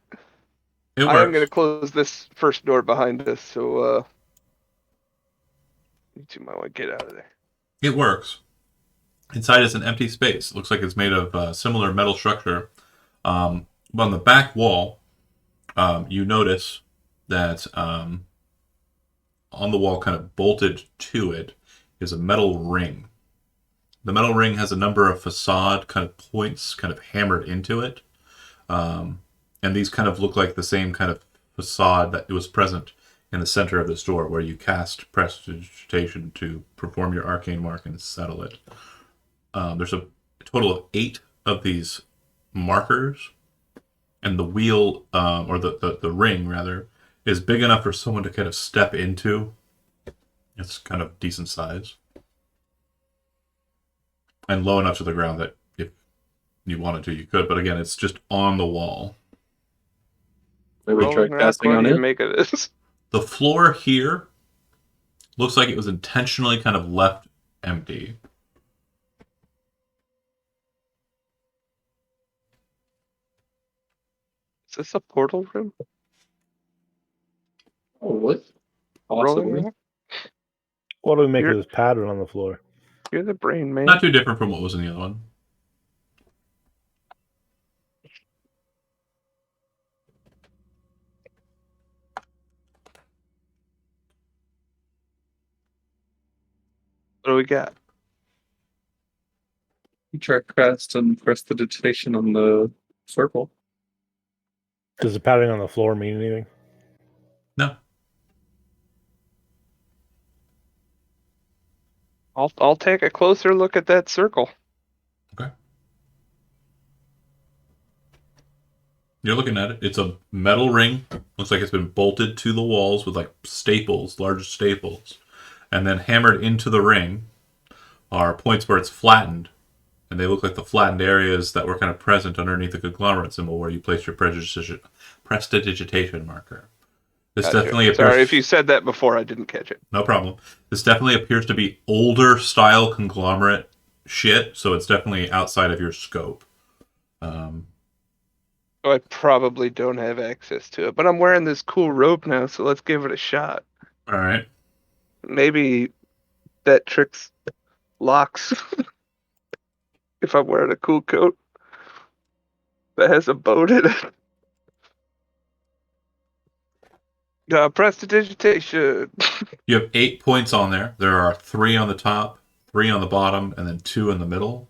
It I am works. going to close this first door behind us, so you two might want to get out of there. It works. Inside is an empty space. It looks like it's made of similar metal structure. But on the back wall, you notice that on the wall, kind of bolted to it, is a metal ring. The metal ring has a number of facade kind of points kind of hammered into it. And these kind of look like the same kind of facade that was present in the center of this door, where you cast prestidigitation to perform your arcane mark and settle it. There's a total of 8 of these markers, and the wheel, or the ring rather, is big enough for someone to kind of step into. It's kind of decent size, and low enough to the ground that if you wanted to, you could. But again, it's just on the wall. Maybe try Rolling rock, casting what on do you it. make of this? The floor here looks like it was intentionally kind of left empty. Is this a portal room? Oh, what? Rolling Possibly. rock? What do we make You're- of this pattern on the floor? You're the brain man. Not too different from what was in the other one. What do we got? You try cast and prestidigitation on the circle. Does the pattern on the floor mean anything? No. I'll take a closer look at that circle. Okay. You're looking at it. It's a metal ring. Looks like it's been bolted to the walls with like staples, large staples. And then hammered into the ring are points where it's flattened. And they look like the flattened areas that were kind of present underneath the conglomerate symbol where you place your prestidigitation marker. This Gotcha. definitely appears. Sorry if you said that before, I didn't catch it. No problem. This definitely appears to be older style conglomerate shit, so it's definitely outside of your scope. So I probably don't have access to it, but I'm wearing this cool robe now, so let's give it a shot. All right. Maybe that tricks locks if I'm wearing a cool coat that has a boat in it. Prestidigitation. You have 8 points on there. There are 3 on the top, 3 on the bottom, and then 2 in the middle.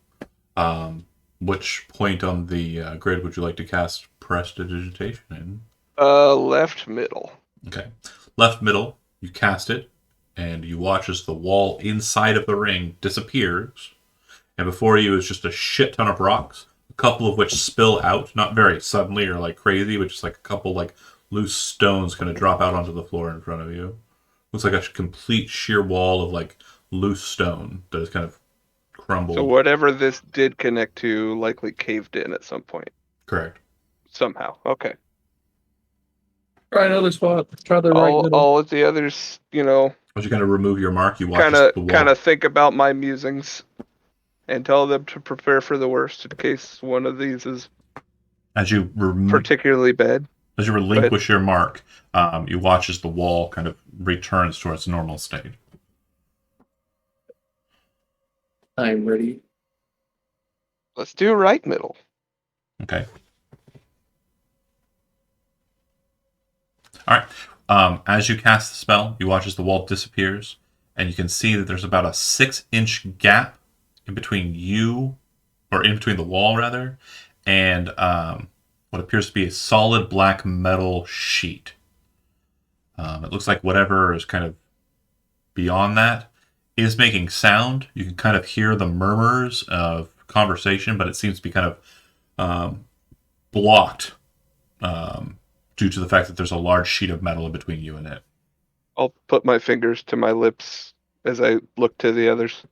Which point on the grid would you like to cast prestidigitation in? Left middle. Okay. Left middle, you cast it, and you watch as the wall inside of the ring disappears. And before you is just a shit ton of rocks, a couple of which spill out, not very suddenly or like crazy, but just like a couple like loose stones kind of drop out onto the floor in front of you. Looks like a complete sheer wall of like loose stone that is kind of crumbled. So whatever this did connect to likely caved in at some point. Correct. Somehow. Okay. Try another spot. Try the right middle. All of the others, As you kind of remove your mark, you watch kind as the wall. of think about my musings and tell them to prepare for the worst in case one of these is As you particularly bad. As you relinquish your mark, you watch as the wall kind of returns to its normal state. I'm ready. Let's do right middle. Okay. All right. As you cast the spell, you watch as the wall disappears, and you can see that there's about a 6-inch gap in between you, or in between the wall rather, and what appears to be a solid black metal sheet. It looks like whatever is kind of beyond that is making sound. You can kind of hear the murmurs of conversation, but it seems to be kind of blocked due to the fact that there's a large sheet of metal in between you and it. I'll put my fingers to my lips as I look to the others.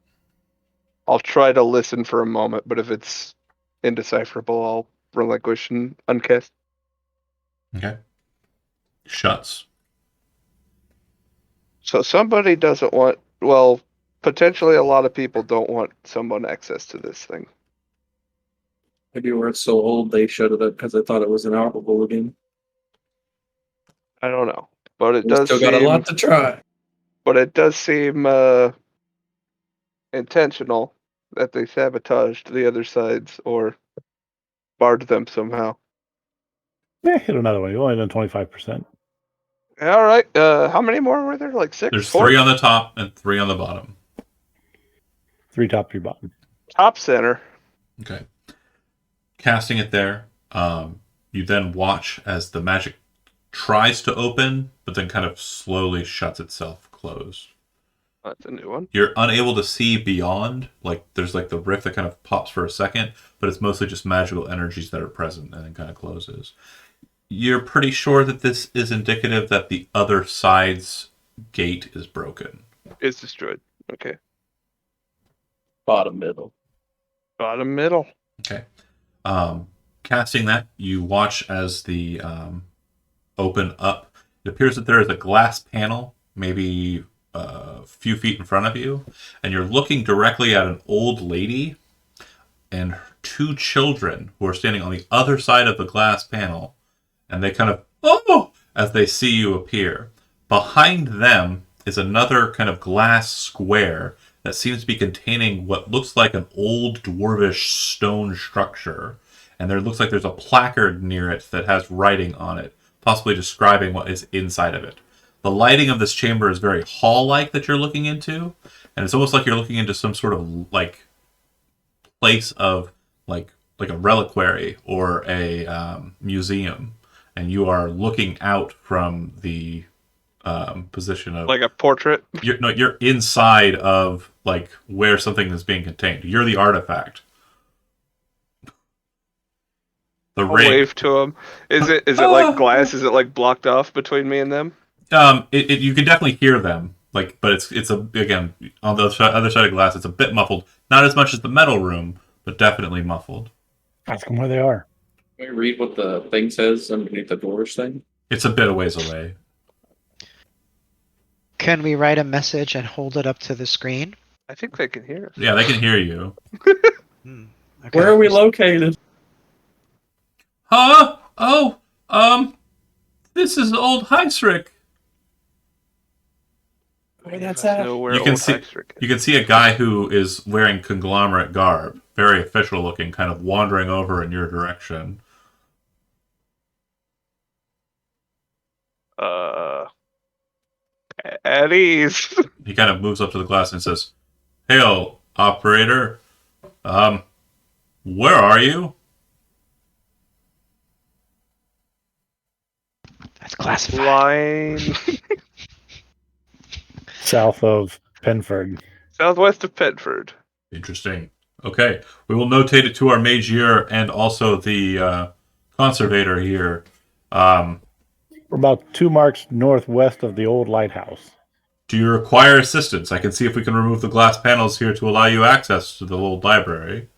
I'll try to listen for a moment, but if it's indecipherable, I'll relinquish and uncast. Okay. Shuts. So somebody doesn't want, well, potentially a lot of people don't want someone access to this thing. Maybe we're so old they shut it up because they thought it was inoperable again. I don't know, but it We does still got a lot to try. But it does seem intentional that they sabotaged the other sides or barred them somehow. Yeah, hit another one. You've only done 25%. All right. How many more were there? Like 6? There's 4? 3 on the top and 3 on the bottom. 3 top, 3 bottom. Top center. Okay. Casting it there, you then watch as the magic tries to open, but then kind of slowly shuts itself closed. That's a new one. You're unable to see beyond. Like, there's like the rift that kind of pops for a second, but it's mostly just magical energies that are present and then kind of closes. You're pretty sure that this is indicative that the other side's gate is broken. It's destroyed. Okay. Bottom middle. Bottom middle. Okay. Casting that, you watch as the open up. It appears that there is a glass panel, maybe a few feet in front of you, and you're looking directly at an old lady and her 2 children who are standing on the other side of the glass panel, and they kind of, oh, as they see you appear. Behind them is another kind of glass square that seems to be containing what looks like an old dwarvish stone structure. And there looks like there's a placard near it that has writing on it, possibly describing what is inside of it. The lighting of this chamber is very hall-like that you're looking into, and it's almost like you're looking into some sort of like place of like a reliquary or a museum, and you are looking out from the position of Like a portrait. you're inside of like where something is being contained. You're the artifact. The I'll ring. wave to him. Is it like glass? Is it like blocked off between me and them? You can definitely hear them, like, but it's again on the other side of glass. It's a bit muffled, not as much as the metal room, but definitely muffled. Ask them where they are. Can we read what the thing says underneath the doors thing? It's a bit of ways away. Can we write a message and hold it up to the screen? I think they can hear us. Yeah, they can hear you. Okay. Where are we located? Huh? Oh, this is old Heisrick. Where that's I at? know where You can old see- Hexrick is. You can see a guy who is wearing conglomerate garb, very official looking, kind of wandering over in your direction. At ease. He kind of moves up to the glass and says, "Hail, operator. Where are you?" That's classified. Line South of Penford. southwest of Pedford. Interesting. Okay, we will notate it to our magear and also the conservator here. We're about 2 marks northwest of the old lighthouse. Do you require assistance? I can see if we can remove the glass panels here to allow you access to the old library.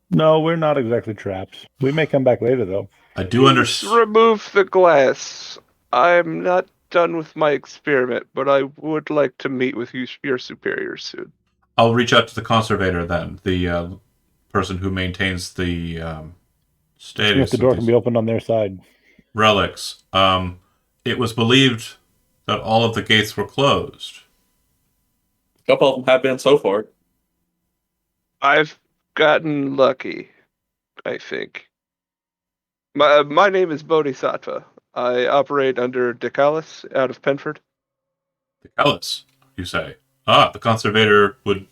No, we're not exactly trapped. We may come back later, though. I do understand. Remove the glass. I'm not done with my experiment, but I would like to meet with your superiors soon. I'll reach out to the conservator then, the person who maintains the See status if the of door these can be opened on their side. relics. It was believed that all of the gates were closed. A couple of them have been so far. I've gotten lucky, I think. My name is Bodhisattva. I operate under Decalis out of Penford. The Ellis, you say? The conservator would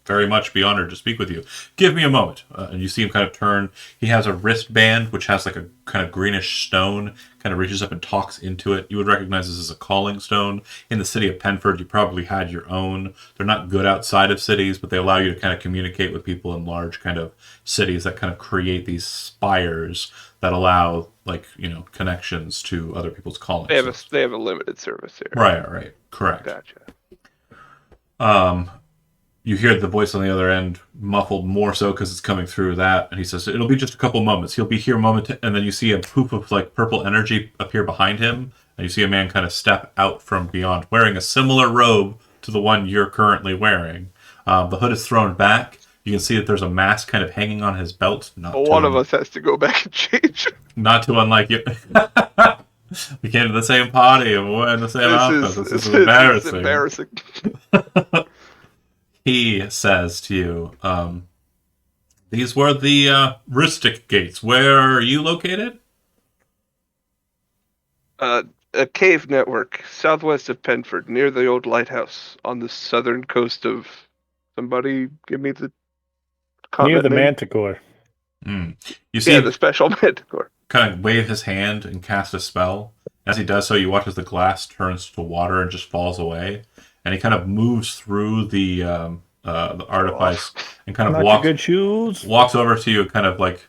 very much be honored to speak with you. Give me a moment. And you see him kind of turn. He has a wristband which has like a kind of greenish stone, kind of reaches up and talks into it. You would recognize this as a calling stone. In the city of Penford, you probably had your own. They're not good outside of cities, but they allow you to kind of communicate with people in large kind of cities that kind of create these spires that allow, like, connections to other people's callings. They have a limited service here. Right. Correct. Gotcha. You hear the voice on the other end, muffled more so because it's coming through that, and he says, "It'll be just a couple moments. He'll be here a moment," and then you see a poof of like purple energy appear behind him, and you see a man kind of step out from beyond, wearing a similar robe to the one you're currently wearing. The hood is thrown back. You can see that there's a mask kind of hanging on his belt. One of us has to go back and change. Not to unlike you. We came to the same party and we're in the same outfit. This is embarrassing. embarrassing. He says to you, these were the Ristic gates. Where are you located? A cave network southwest of Penford, near the old lighthouse on the southern coast of. Somebody give me the Near continent the name. Manticore. You see Yeah, him the special manticore. kind of wave his hand and cast a spell. As he does so, you watch as the glass turns to water and just falls away. And he kind of moves through the artifice and kind of Not your good shoes. walks over to you and kind of like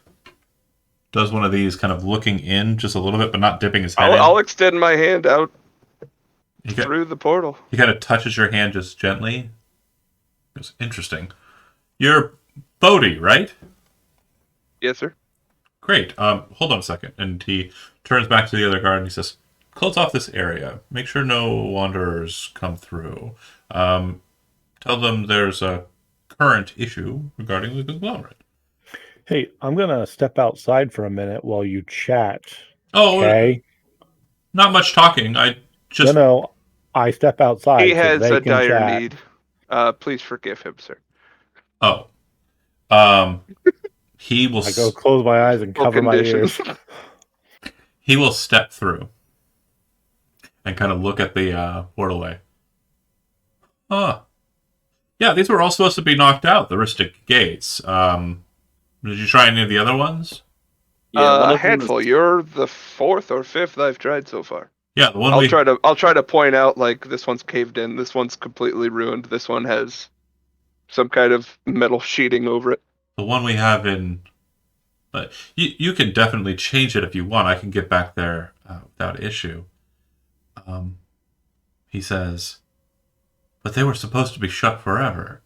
does one of these, kind of looking in just a little bit, but not dipping his head I'll extend my hand out in. through the portal. He kind of touches your hand just gently. It's interesting. You're Bodhi, right? Yes, sir. Great. Hold on a second. And he turns back to the other guard and he says, "Close off this area. Make sure no wanderers come through. Tell them there's a current issue regarding the conglomerate." Hey, I'm going to step outside for a minute while you chat. Oh, Okay? not much talking. I just... No, I step outside. He so has they a can dire chat. need. Please forgive him, sir. Oh. He will... I go close my eyes and Full cover my conditions. ears. He will step through and kind of look at the portalway. Yeah, these were all supposed to be knocked out, the Ristic gates. Did you try any of the other ones? Yeah, one of A them handful. is- You're the fourth or fifth I've tried so far. Yeah, the one I'll try to point out like this one's caved in, this one's completely ruined, this one has some kind of metal sheeting over it. the one we have in. But you can definitely change it if you want. I can get back there without issue. He says, but they were supposed to be shut forever.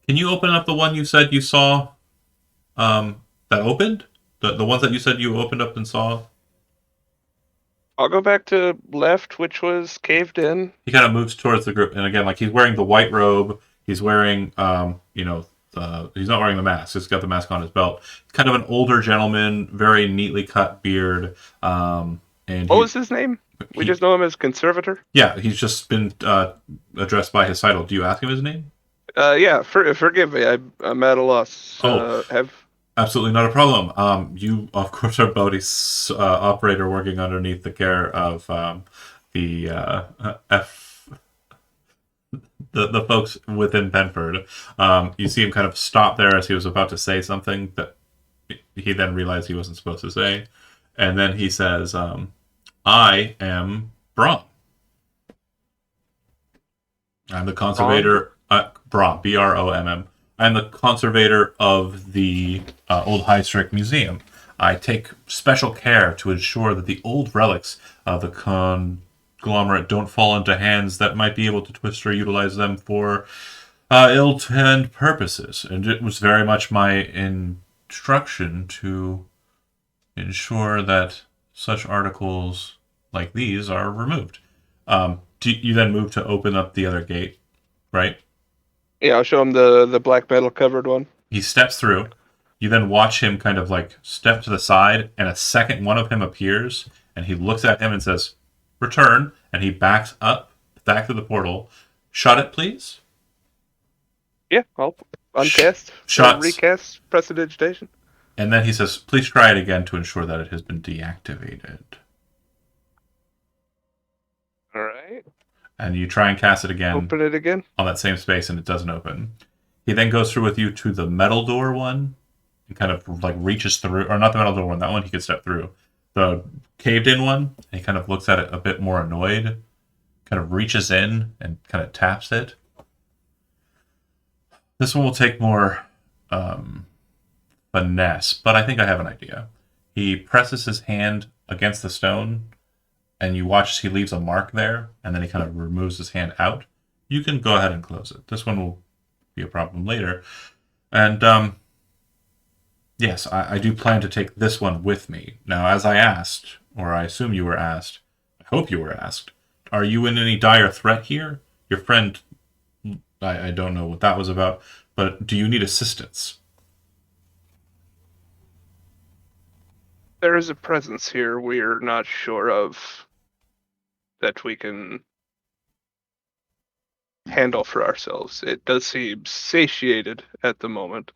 Can you open up the one you said you saw that opened? The ones that you said you opened up and saw? I'll go back to left, which was caved in. He kind of moves towards the group. And again, like he's wearing the white robe. He's wearing, he's not wearing the mask. He's got the mask on his belt. He's kind of an older gentleman, very neatly cut beard. And What was his name? We just know him as Conservator. Yeah, he's just been addressed by his title. Do you ask him his name? Yeah, forgive me. I'm at a loss. Absolutely not a problem. You, of course, are Bodhi's operator working underneath the care of the folks within Benford. You see him kind of stop there as he was about to say something that he then realized he wasn't supposed to say. And then he says, I am Brom. I'm the conservator. Brom, B-R-O-M-M. I'm the conservator of the Old High Strict Museum. I take special care to ensure that the old relics of the conglomerate don't fall into hands that might be able to twist or utilize them for ill-intended purposes. And it was very much my instruction to ensure that such articles like these are removed. You then move to open up the other gate, right? Yeah, I'll show him the black metal covered one. He steps through. You then watch him kind of like step to the side, and a second one of him appears, and he looks at him and says, return, and he backs up back to the portal. Shut it, please. Yeah, I'll uncast, Shots. Recast, prestidigitation. And then he says, please try it again to ensure that it has been deactivated. All right. And you try and cast it again. Open it again. On that same space, and it doesn't open. He then goes through with you to the metal door one, and kind of like reaches through, or not the metal door one, that one he could step through. The caved in one, and he kind of looks at it a bit more annoyed, kind of reaches in and kind of taps it. This one will take more finesse, but I think I have an idea. He presses his hand against the stone, and you watch as he leaves a mark there, and then he kind of removes his hand out. You can go ahead and close it. This one will be a problem later. And yes, I do plan to take this one with me. Now, as I asked, or I assume you were asked, I hope you were asked, are you in any dire threat here? Your friend, I don't know what that was about, but do you need assistance? There is a presence here we're not sure of that we can handle for ourselves. It does seem satiated at the moment.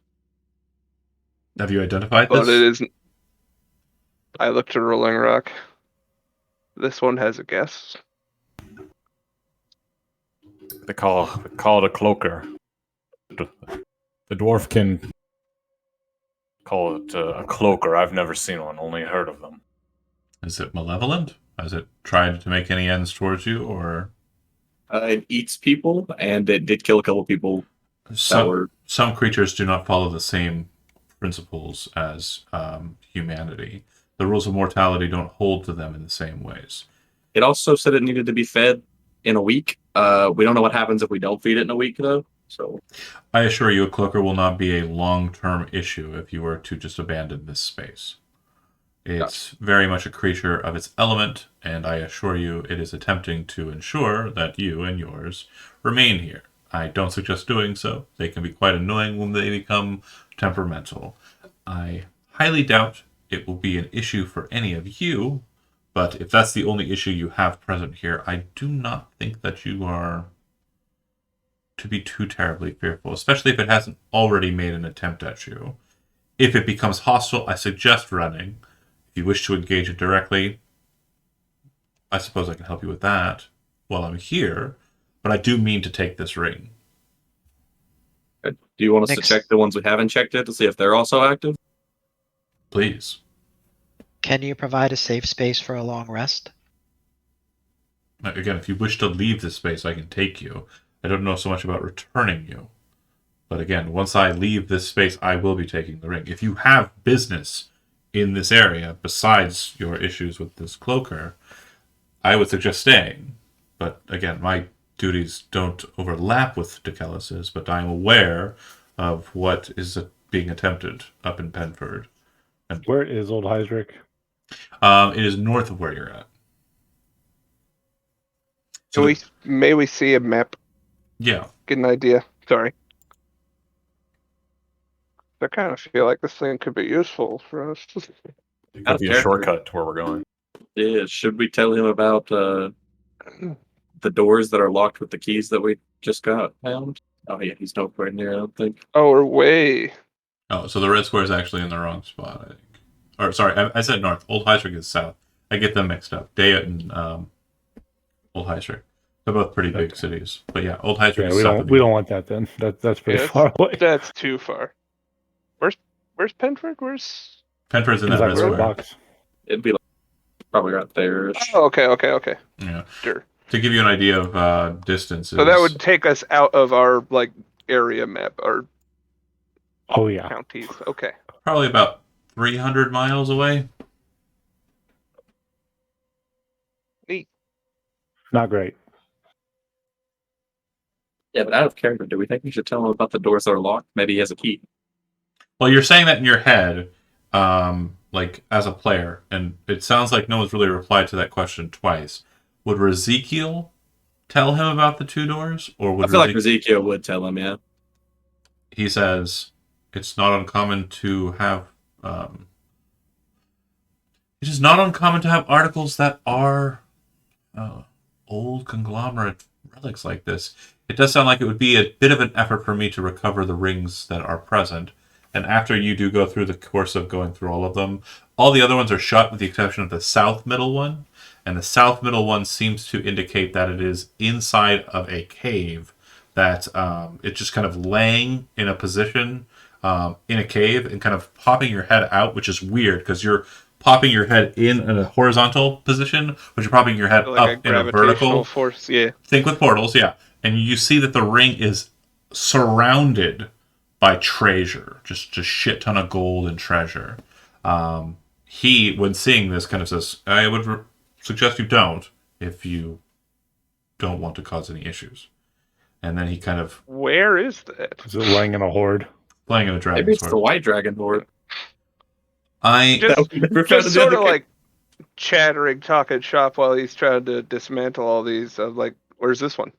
Have you identified But this? it isn't. I looked at Rolling Rock. This one has a guess. They call it a cloaker. The dwarf can. Call it a cloaker. I've never seen one, only heard of them. Is it malevolent? Has it tried to make any ends towards you, or? It eats people, and it did kill a couple people. Some creatures do not follow the same principles as humanity. The rules of mortality don't hold to them in the same ways. It also said it needed to be fed in a week. We don't know what happens if we don't feed it in a week, though. So, I assure you, a cloaker will not be a long-term issue if you were to just abandon this space. It's very much a creature of its element, and I assure you it is attempting to ensure that you and yours remain here. I don't suggest doing so. They can be quite annoying when they become temperamental. I highly doubt it will be an issue for any of you, but if that's the only issue you have present here, I do not think that you are to be too terribly fearful, especially if it hasn't already made an attempt at you. If it becomes hostile, I suggest running. If you wish to engage it directly, I suppose I can help you with that while I'm here, but I do mean to take this ring. do you want us Next. to check the ones we haven't checked yet to see if they're also active? Please. Can you provide a safe space for a long rest? Again, if you wish to leave this space, I can take you. I don't know so much about returning you. But again, once I leave this space, I will be taking the ring. If you have business in this area, besides your issues with this cloaker, I would suggest staying. But again, my duties don't overlap with Dekelis's, but I am aware of what is being attempted up in Penford. Where is Old Heisrick? It is north of where you're at. So may we see a map? Yeah. Get an idea. Sorry. I kind of feel like this thing could be useful for us. It could be a shortcut to where we're going. Yeah, should we tell him about the doors that are locked with the keys that we just got found? Oh yeah, he's nowhere near, I don't think. Oh, we're way. Oh, so the red square is actually in the wrong spot, I think. Or sorry, I said north. Old Heisrick is south. I get them mixed up. Dayot and Old Heisrick. They're both pretty big cities. But yeah, Old Heisrick Yeah, is we south. don't want that then. That's pretty Yeah, far away. That's too far. Where's Penford? Where's? Penford's in It's that like red red square. box. It'd be like probably right there. Oh, okay. Yeah. Sure. To give you an idea of distances. So that would take us out of our area map, our Oh yeah. counties. Okay. probably about 300 miles away. Neat. Not great. Yeah, but out of character, do we think we should tell him about the doors that are locked? Maybe he has a key. Well, you're saying that in your head, as a player, and it sounds like no one's really replied to that question twice. Would Ezekiel tell him about the two doors, or would I feel like Ezekiel would tell him, yeah. he says it's not uncommon to have it is not uncommon to have articles that are old conglomerate relics like this. It does sound like it would be a bit of an effort for me to recover the rings that are present. And after you do go through the course of going through all of them, all the other ones are shut with the exception of the south middle one. And the south middle one seems to indicate that it is inside of a cave, that it's just kind of laying in a position in a cave and kind of popping your head out, which is weird because you're popping your head in a horizontal position, but you're popping your head Like up in a vertical. force. Yeah. Think with portals, yeah. And you see that the ring is surrounded by treasure, just a shit ton of gold and treasure. He, when seeing this, kind of says, I would suggest you don't if you don't want to cause any issues. And then he kind of Where is that? Is it laying in a horde? playing in a dragon Maybe it's sword. the White Dragon Horde. Just, We never found just the sort of other- like chattering, talking shop while he's trying to dismantle all these. Where's this one?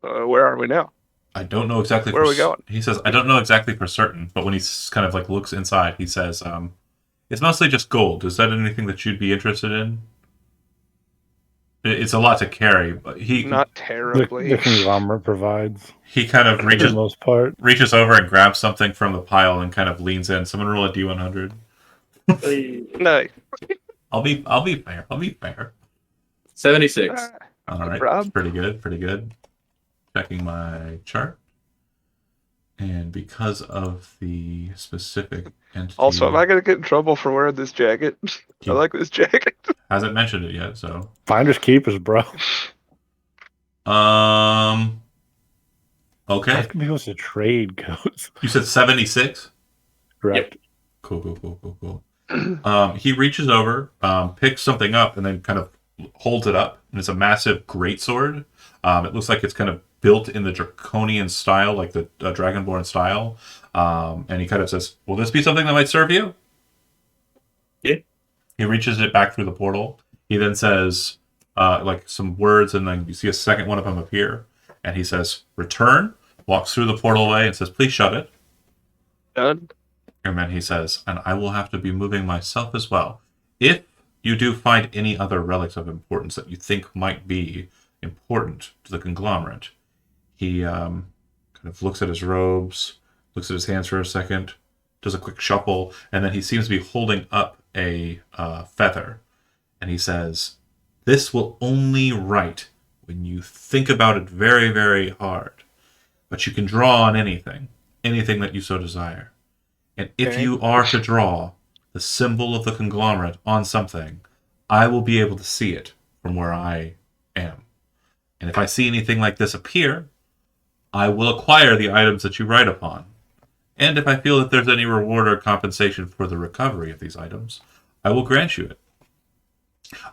Where are we now? I don't know exactly. Where are we going? He says, I don't know exactly for certain, but when he kind of like looks inside, he says, it's mostly just gold. Is that anything that you'd be interested in? It's a lot to carry, but Not The terribly. conglomerate provides he kind of for reaches the most part. over and grabs something from the pile and kind of leans in. Someone roll a D100. Nice. I'll be fair. 76. All right, Rob? that's pretty good. Checking my chart. And because of the specific entity, Also, am I gonna get in trouble for wearing this jacket? I like this jacket. hasn't mentioned it yet, so Finders keepers, bro. okay. How come he goes to trade codes? You said 76? Correct. Cool. He reaches over, picks something up, and then kind of holds it up. And it's a massive greatsword. It looks like it's kind of built in the draconian style, like the Dragonborn style. And he kind of says, will this be something that might serve you? Yeah. He reaches it back through the portal. He then says, like some words, and then you see a second one of them appear. And he says, return, walks through the portal away, and says, please shut it. Done. And then he says, and I will have to be moving myself as well. If you do find any other relics of importance that you think might be important to the conglomerate, he kind of looks at his robes, looks at his hands for a second, does a quick shuffle, and then he seems to be holding up a feather. And he says, this will only write when you think about it very, very hard. But you can draw on anything that you so desire. And if Okay. you are to draw the symbol of the conglomerate on something, I will be able to see it from where I am. And if I see anything like this appear, I will acquire the items that you write upon. And if I feel that there's any reward or compensation for the recovery of these items, I will grant you it.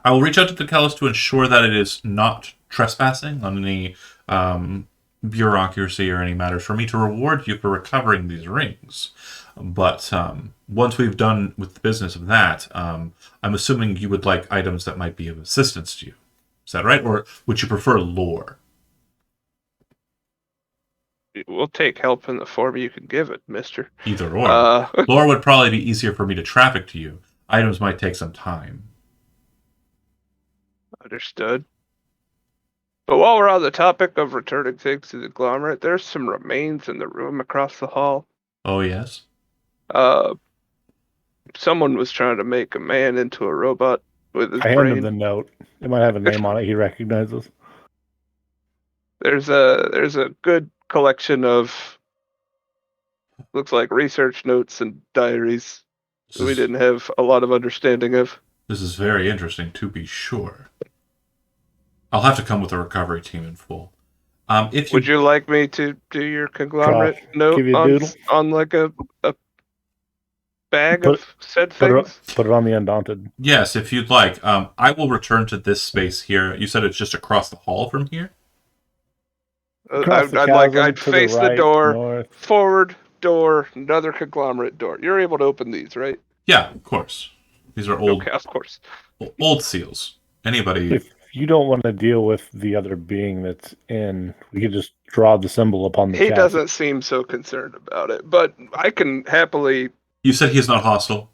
I will reach out to Dikelis to ensure that it is not trespassing on any bureaucracy or any matters for me to reward you for recovering these rings. But once we've done with the business of that, I'm assuming you would like items that might be of assistance to you. Is that right? Or would you prefer lore? We'll take help in the form you can give it, mister. Either or. Lore would probably be easier for me to traffic to you. Items might take some time. Understood. But while we're on the topic of returning things to the conglomerate, there's some remains in the room across the hall. Oh, yes? Someone was trying to make a man into a robot with his I hand him brain. the note. It might have a name on it he recognizes. There's a good collection of looks like research notes and diaries that we didn't have a lot of understanding of. This is very interesting, to be sure. I'll have to come with a recovery team in full. Would you like me to do your conglomerate note give you a doodle? on like a bag Put- of said Put things? it on the Undaunted. Yes, if you'd like. I will return to this space here. You said it's just across the hall from here? Across the I'd chasm, to face the right, door, north. forward door, another conglomerate door. You're able to open these, right? Yeah, of course. These are old Okay, of course. old seals. Anybody... If you don't want to deal with the other being that's in, we could just draw the symbol upon the He chasm. doesn't seem so concerned about it, but I can happily. You said he's not hostile?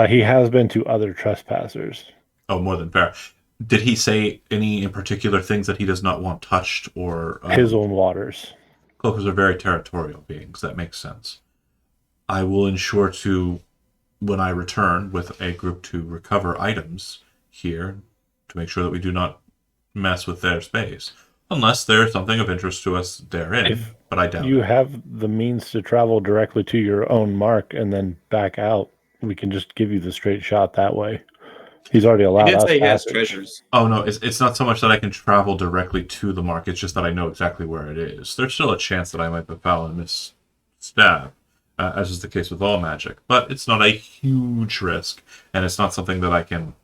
He has been to other trespassers. Oh, more than fair. Did he say any in particular things that he does not want touched or... His own waters. Cloakers are very territorial beings. That makes sense. I will ensure to, when I return with a group to recover items here, to make sure that we do not mess with their space. Unless there's something of interest to us therein, but I doubt You it. have the means to travel directly to your own mark and then back out. We can just give you the straight shot that way. He's already He allowed did us say he has passage. treasures. Oh, no, it's not so much that I can travel directly to the mark, it's just that I know exactly where it is. There's still a chance that I might befoul and misstab, as is the case with all magic, but it's not a huge risk, and it's not something that I can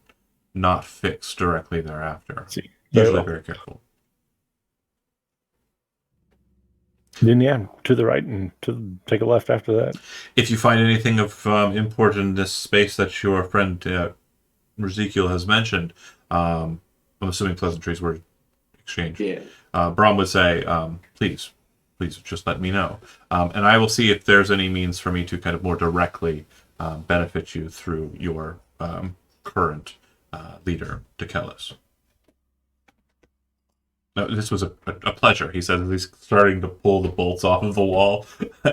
not fix directly thereafter. See, very Usually well. very careful. Then yeah, to the right and to take a left after that. If you find anything of import in this space that your friend Ezekiel has mentioned, I'm assuming pleasantries were exchanged. Yeah. Brom would say, please just let me know. And I will see if there's any means for me to kind of more directly benefit you through your current leader, Dikelis. No, this was a pleasure, he says, as he's starting to pull the bolts off of the wall.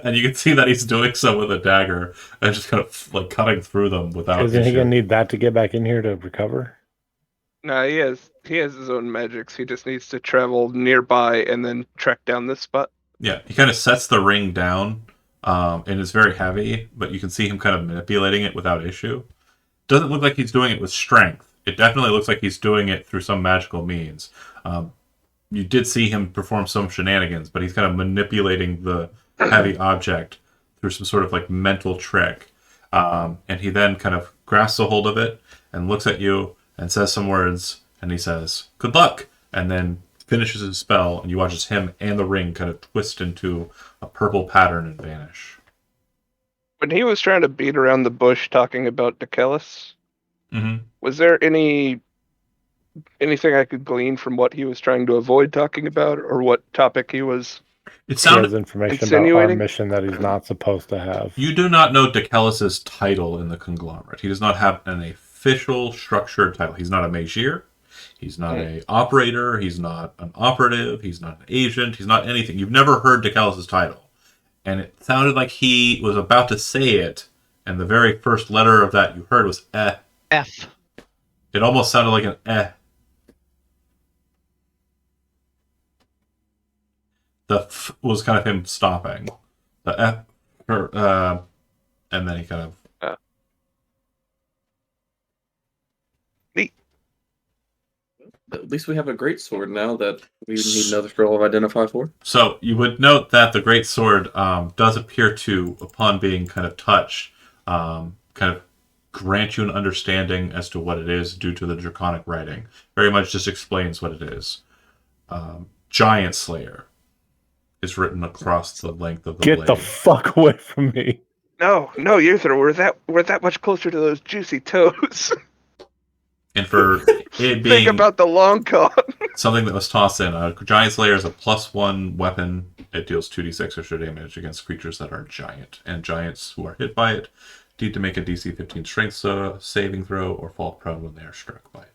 And you can see that he's doing so with a dagger and just kind of like cutting through them without Isn't he issue. going to need that to get back in here to recover? No, he has his own magics. He just needs to travel nearby and then track down this spot. Yeah, he kind of sets the ring down, and it's very heavy, but you can see him kind of manipulating it without issue. Doesn't look like he's doing it with strength. It definitely looks like he's doing it through some magical means. You did see him perform some shenanigans, but he's kind of manipulating the heavy object through some sort of like mental trick. And he then kind of grasps a hold of it and looks at you and says some words, and he says, "Good luck," and then finishes his spell, and you watch as him and the ring kind of twist into a purple pattern and vanish. When he was trying to beat around the bush talking about Dikelis, Mm-hmm. was there anything I could glean from what he was trying to avoid talking about, or what topic he was? It He has sounded... information about our insinuating? mission that he's not supposed to have. You do not know Dikelis' title in the conglomerate. He does not have an official structured title. He's not a Magier. He's not an operator. He's not an operative. He's not an agent. He's not anything. You've never heard Dikelis' title. And it sounded like he was about to say it, and the very first letter of that you heard was eh. F. It almost sounded like an eh. The f was kind of him stopping. The f, and then he kind of... At least we have a great sword now that we need another scroll of identify for. So you would note that the great sword does appear to, upon being kind of touched, kind of grant you an understanding as to what it is due to the draconic writing. Very much just explains what it is. Giant Slayer is written across the length of the Get blade. the fuck away from me. No, Uther, we're that much closer to those juicy toes. And for it Think being about the long con. something that was tossed in, Giant Slayer is a +1 weapon. It deals 2d6 extra damage against creatures that are giant. And giants who are hit by it need to make a DC 15 strength saving throw or fall prone when they are struck by it.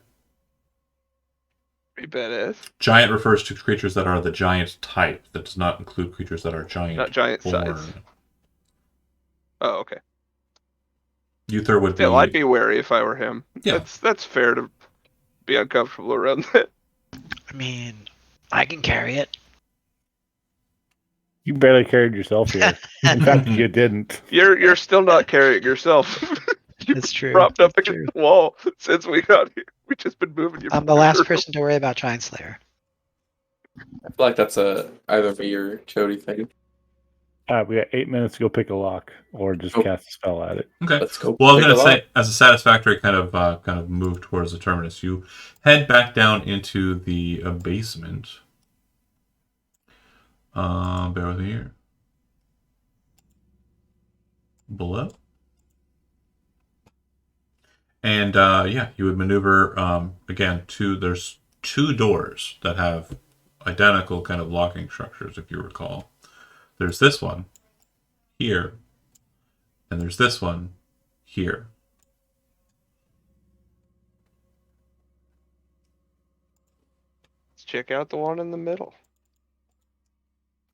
Pretty badass. Giant refers to creatures that are the giant type. That does not include creatures that are giant. Not giant born. size. Oh, okay. Uther would be. Still, I'd be wary if I were him. Yeah. That's fair to be uncomfortable around that. I mean, I can carry it. You barely carried yourself here. In fact, you didn't. You're still not carrying yourself. It's true. Propped up It's against true. the wall since we got here. We've just been moving you. I'm the last person to worry about Giant Slayer. I feel like that's a either me or Jody thing. We got 8 minutes to go pick a lock, or just Oh. cast a spell at it. Okay. Let's go. Well, I was pick going a to lock. say, as a satisfactory kind of move towards the terminus, you head back down into the basement. Bear with me here. Below. And yeah, you would maneuver again there's 2 doors that have identical kind of locking structures, if you recall. There's this one here, and there's this one here. Let's check out the one in the middle.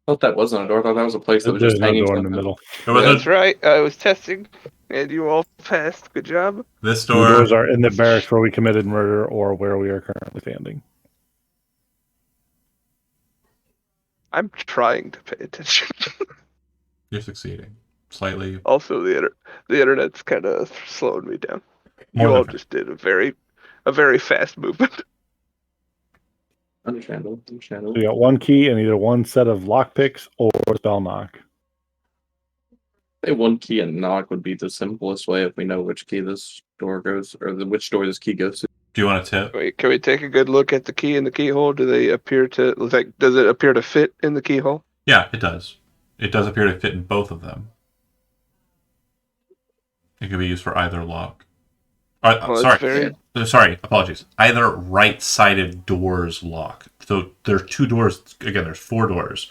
I thought that wasn't a door. I thought that was a place that was There's just no hanging door in the something. middle. There was That's a, right. I was testing, and you all passed. Good job. this The door. doors are in the barracks where we committed murder or where we are currently standing. I'm trying to pay attention. You're succeeding slightly. Also, the internet's kind of slowing me down. More You all than- just did a very fast movement. Understandable. So Understandable. you got one key and either one set of lockpicks or spell knock. I say one key and knock would be the simplest way if we know which key this door goes, or which door this key goes to. Do you want a tip? Wait, can we take a good look at the key and the keyhole? Do they appear to does it appear to fit in the keyhole? Yeah, it does. It does appear to fit in both of them. It can be used for either lock. Well, Sorry. that's very Sorry, apologies. Either right-sided doors lock. So there's 2 doors. Again, there's 4 doors.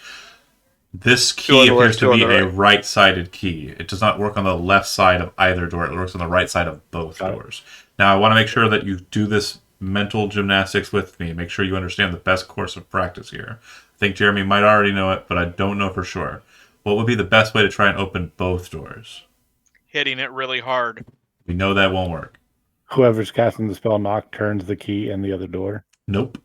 This Two on key the appears left, to two on be the a right. right-sided key. It does not work on the left side of either door. It works on the right side of both Got it. doors. Now, I want to make sure that you do this mental gymnastics with me. Make sure you understand the best course of practice here. I think Jeremy might already know it, but I don't know for sure. What would be the best way to try and open both doors? Hitting it really hard. We know that won't work. Whoever's casting the spell knock turns the key in the other door. Nope.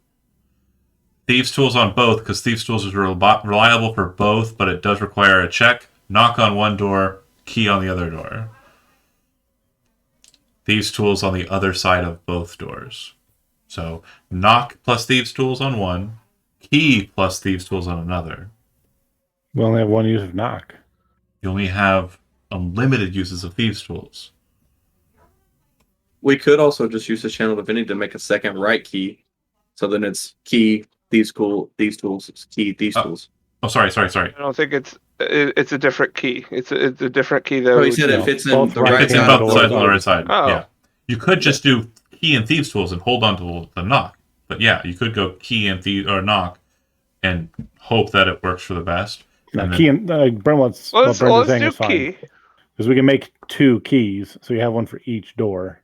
Thieves' Tools on both, because Thieves' Tools is reliable for both, but it does require a check. Knock on one door, key on the other door. Thieves' Tools on the other side of both doors. So, knock plus Thieves' Tools on one, key plus Thieves' Tools on another. We only have one use of knock. You only have unlimited uses of Thieves' Tools. We could also just use the channel divinity to make a second right key. So then it's key, these tools, key, these Oh. tools. Oh, sorry. I don't think it's a different key. It's a different key that Oh, he would- said no, it fits in both the right right It's in hand side. both door. sides on the right side. Oh. Yeah. You could just do key and Thieves' Tools and hold on to the knock. But yeah, you could go key and knock and hope that it works for the best. Now, And then- key and Let's, what Brenda's let's saying do is fine. key. Because we can make 2 keys, so you have one for each door.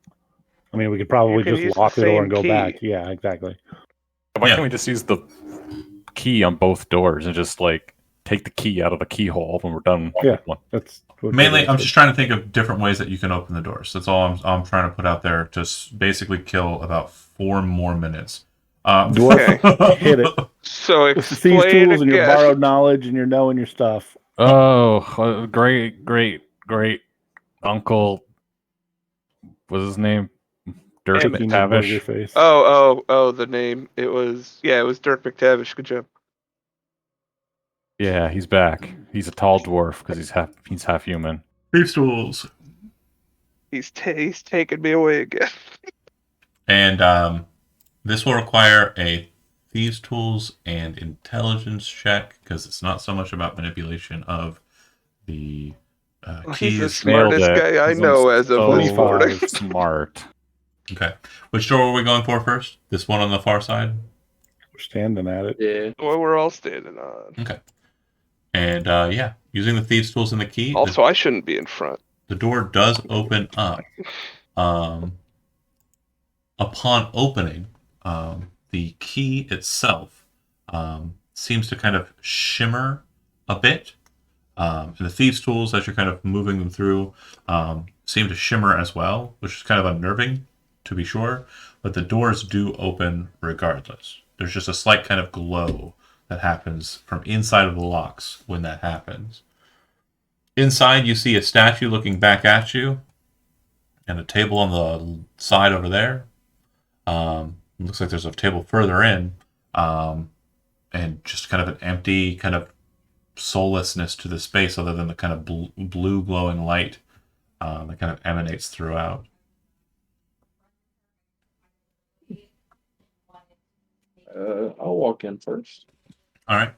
I mean, we could probably You can use just the lock the door same and go key. back. Yeah, exactly. Why Yeah. can't we just use the key on both doors and just like take the key out of the keyhole when we're done? Yeah. with one? That's what Mainly, it I'm is. just trying to think of different ways that you can open the doors. That's all I'm trying to put out there to basically kill about 4 more minutes. Dwarf, hit it. So With the thieves' explain tools and your again. borrowed knowledge and your knowing your stuff. Oh, great uncle. What's his name? Dirk Taking the burger McTavish. face. Oh, the name. It was Dirk McTavish. Good job. Yeah, he's back. He's a tall dwarf because he's half human. Thieves' tools. He's taking me away again. And this will require a thieves' tools and intelligence check because it's not so much about manipulation of the He's the keys. smartest Nailed it. guy I He's know as of so this morning. smart. Okay. Which door are we going for first? This one on the far side? We're standing at it. Yeah. Well, we're all standing on. Okay. And yeah, using the thieves' tools and the key, Also, I shouldn't be in front. the door does open up. Upon opening, the key itself seems to kind of shimmer a bit. And the thieves' tools, as you're kind of moving them through, seem to shimmer as well, which is kind of unnerving, to be sure. But the doors do open regardless. There's just a slight kind of glow that happens from inside of the locks when that happens. Inside, you see a statue looking back at you, and a table on the side over there. Looks like there's a table further in, and just kind of an empty kind of soullessness to the space other than the kind of blue glowing light that kind of emanates throughout. I'll walk in first. All right.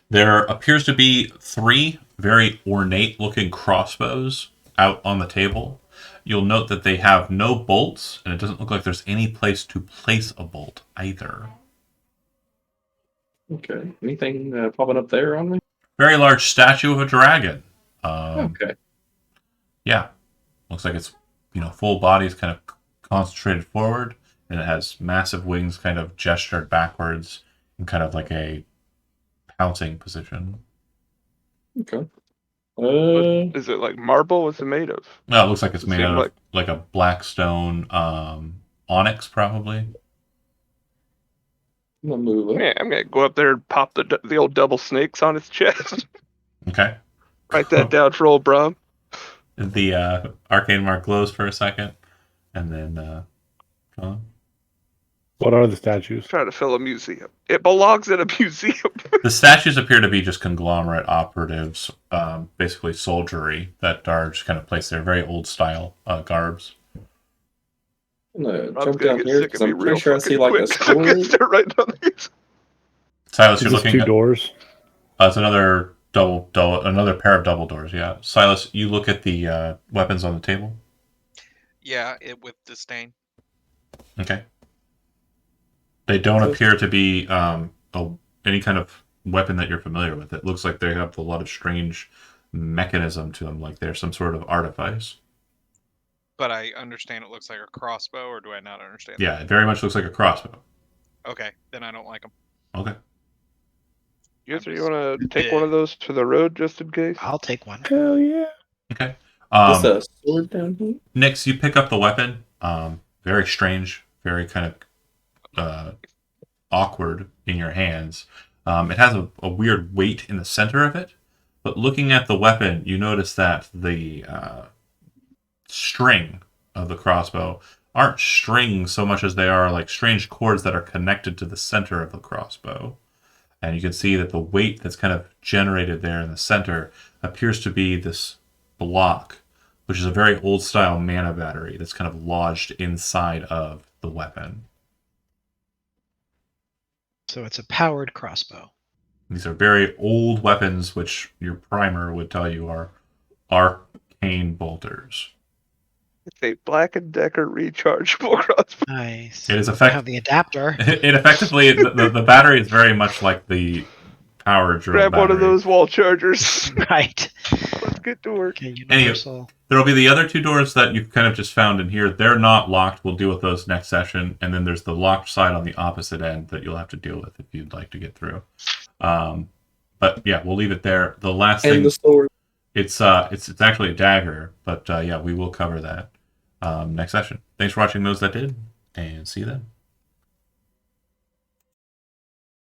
There appears to be 3 very ornate looking crossbows out on the table. You'll note that they have no bolts, and it doesn't look like there's any place to place a bolt either. Okay. Anything popping up there on me? Very large statue of a dragon. Okay. Yeah. Looks like it's, full body is kind of concentrated forward, and it has massive wings kind of gestured backwards in kind of like a pouncing position. Okay. Is it like marble? What's it made of? No, it looks like it's It made seemed out of like a black stone onyx, probably. I'm gonna move up. Yeah, I'm gonna go up there and pop the old double snakes on his chest. Okay. Write that down for old Brom. The arcane mark glows for a second, and then What are the statues? Trying to fill a museum. It belongs in a museum. the statues appear to be just conglomerate operatives, basically soldiery that are just kind of placed there, very old style garbs. I'm gonna Rob's jump gonna down get here sick because of me I'm real pretty sure I see fucking like a quick. I'm gonna sword. start writing on these. Silas, Is you're this looking 2 at doors? it's another another pair of double doors. Yeah, Silas, you look at the weapons on the table. Yeah, with disdain. Okay. They don't appear to be any kind of weapon that you're familiar with. It looks like they have a lot of strange mechanism to them, like they're some sort of artifice. But I understand it looks like a crossbow, or do I not understand? Yeah, it very much looks like a crossbow. That? Okay, then I don't like them. Okay. You want to take one of those to the road just in case? I'll take one. Hell yeah. Okay. Is a sword down here? Nix, you pick up the weapon. Very strange, very kind of awkward in your hands. It has a weird weight in the center of it, but looking at the weapon, you notice that the string of the crossbow aren't strings so much as they are like strange cords that are connected to the center of the crossbow. And you can see that the weight that's kind of generated there in the center appears to be this block, which is a very old style mana battery that's kind of lodged inside of the weapon. So it's a powered crossbow. These are very old weapons, which your primer would tell you are arcane bolters. It's a Black & Decker rechargeable crossbow. Nice. It is I effective. have the adapter. It effectively the battery is very much like the power drill Grab battery. one of those wall chargers. Right. Let's get to work. Okay, universal. There will be the other 2 doors that you've kind of just found in here. They're not locked. We'll deal with those next session. And then there's the locked side on the opposite end that you'll have to deal with if you'd like to get through. But yeah, we'll leave it there. The last And thing, the sword. it's actually a dagger, but yeah, we will cover that next session. Thanks for watching those that did, and see you then.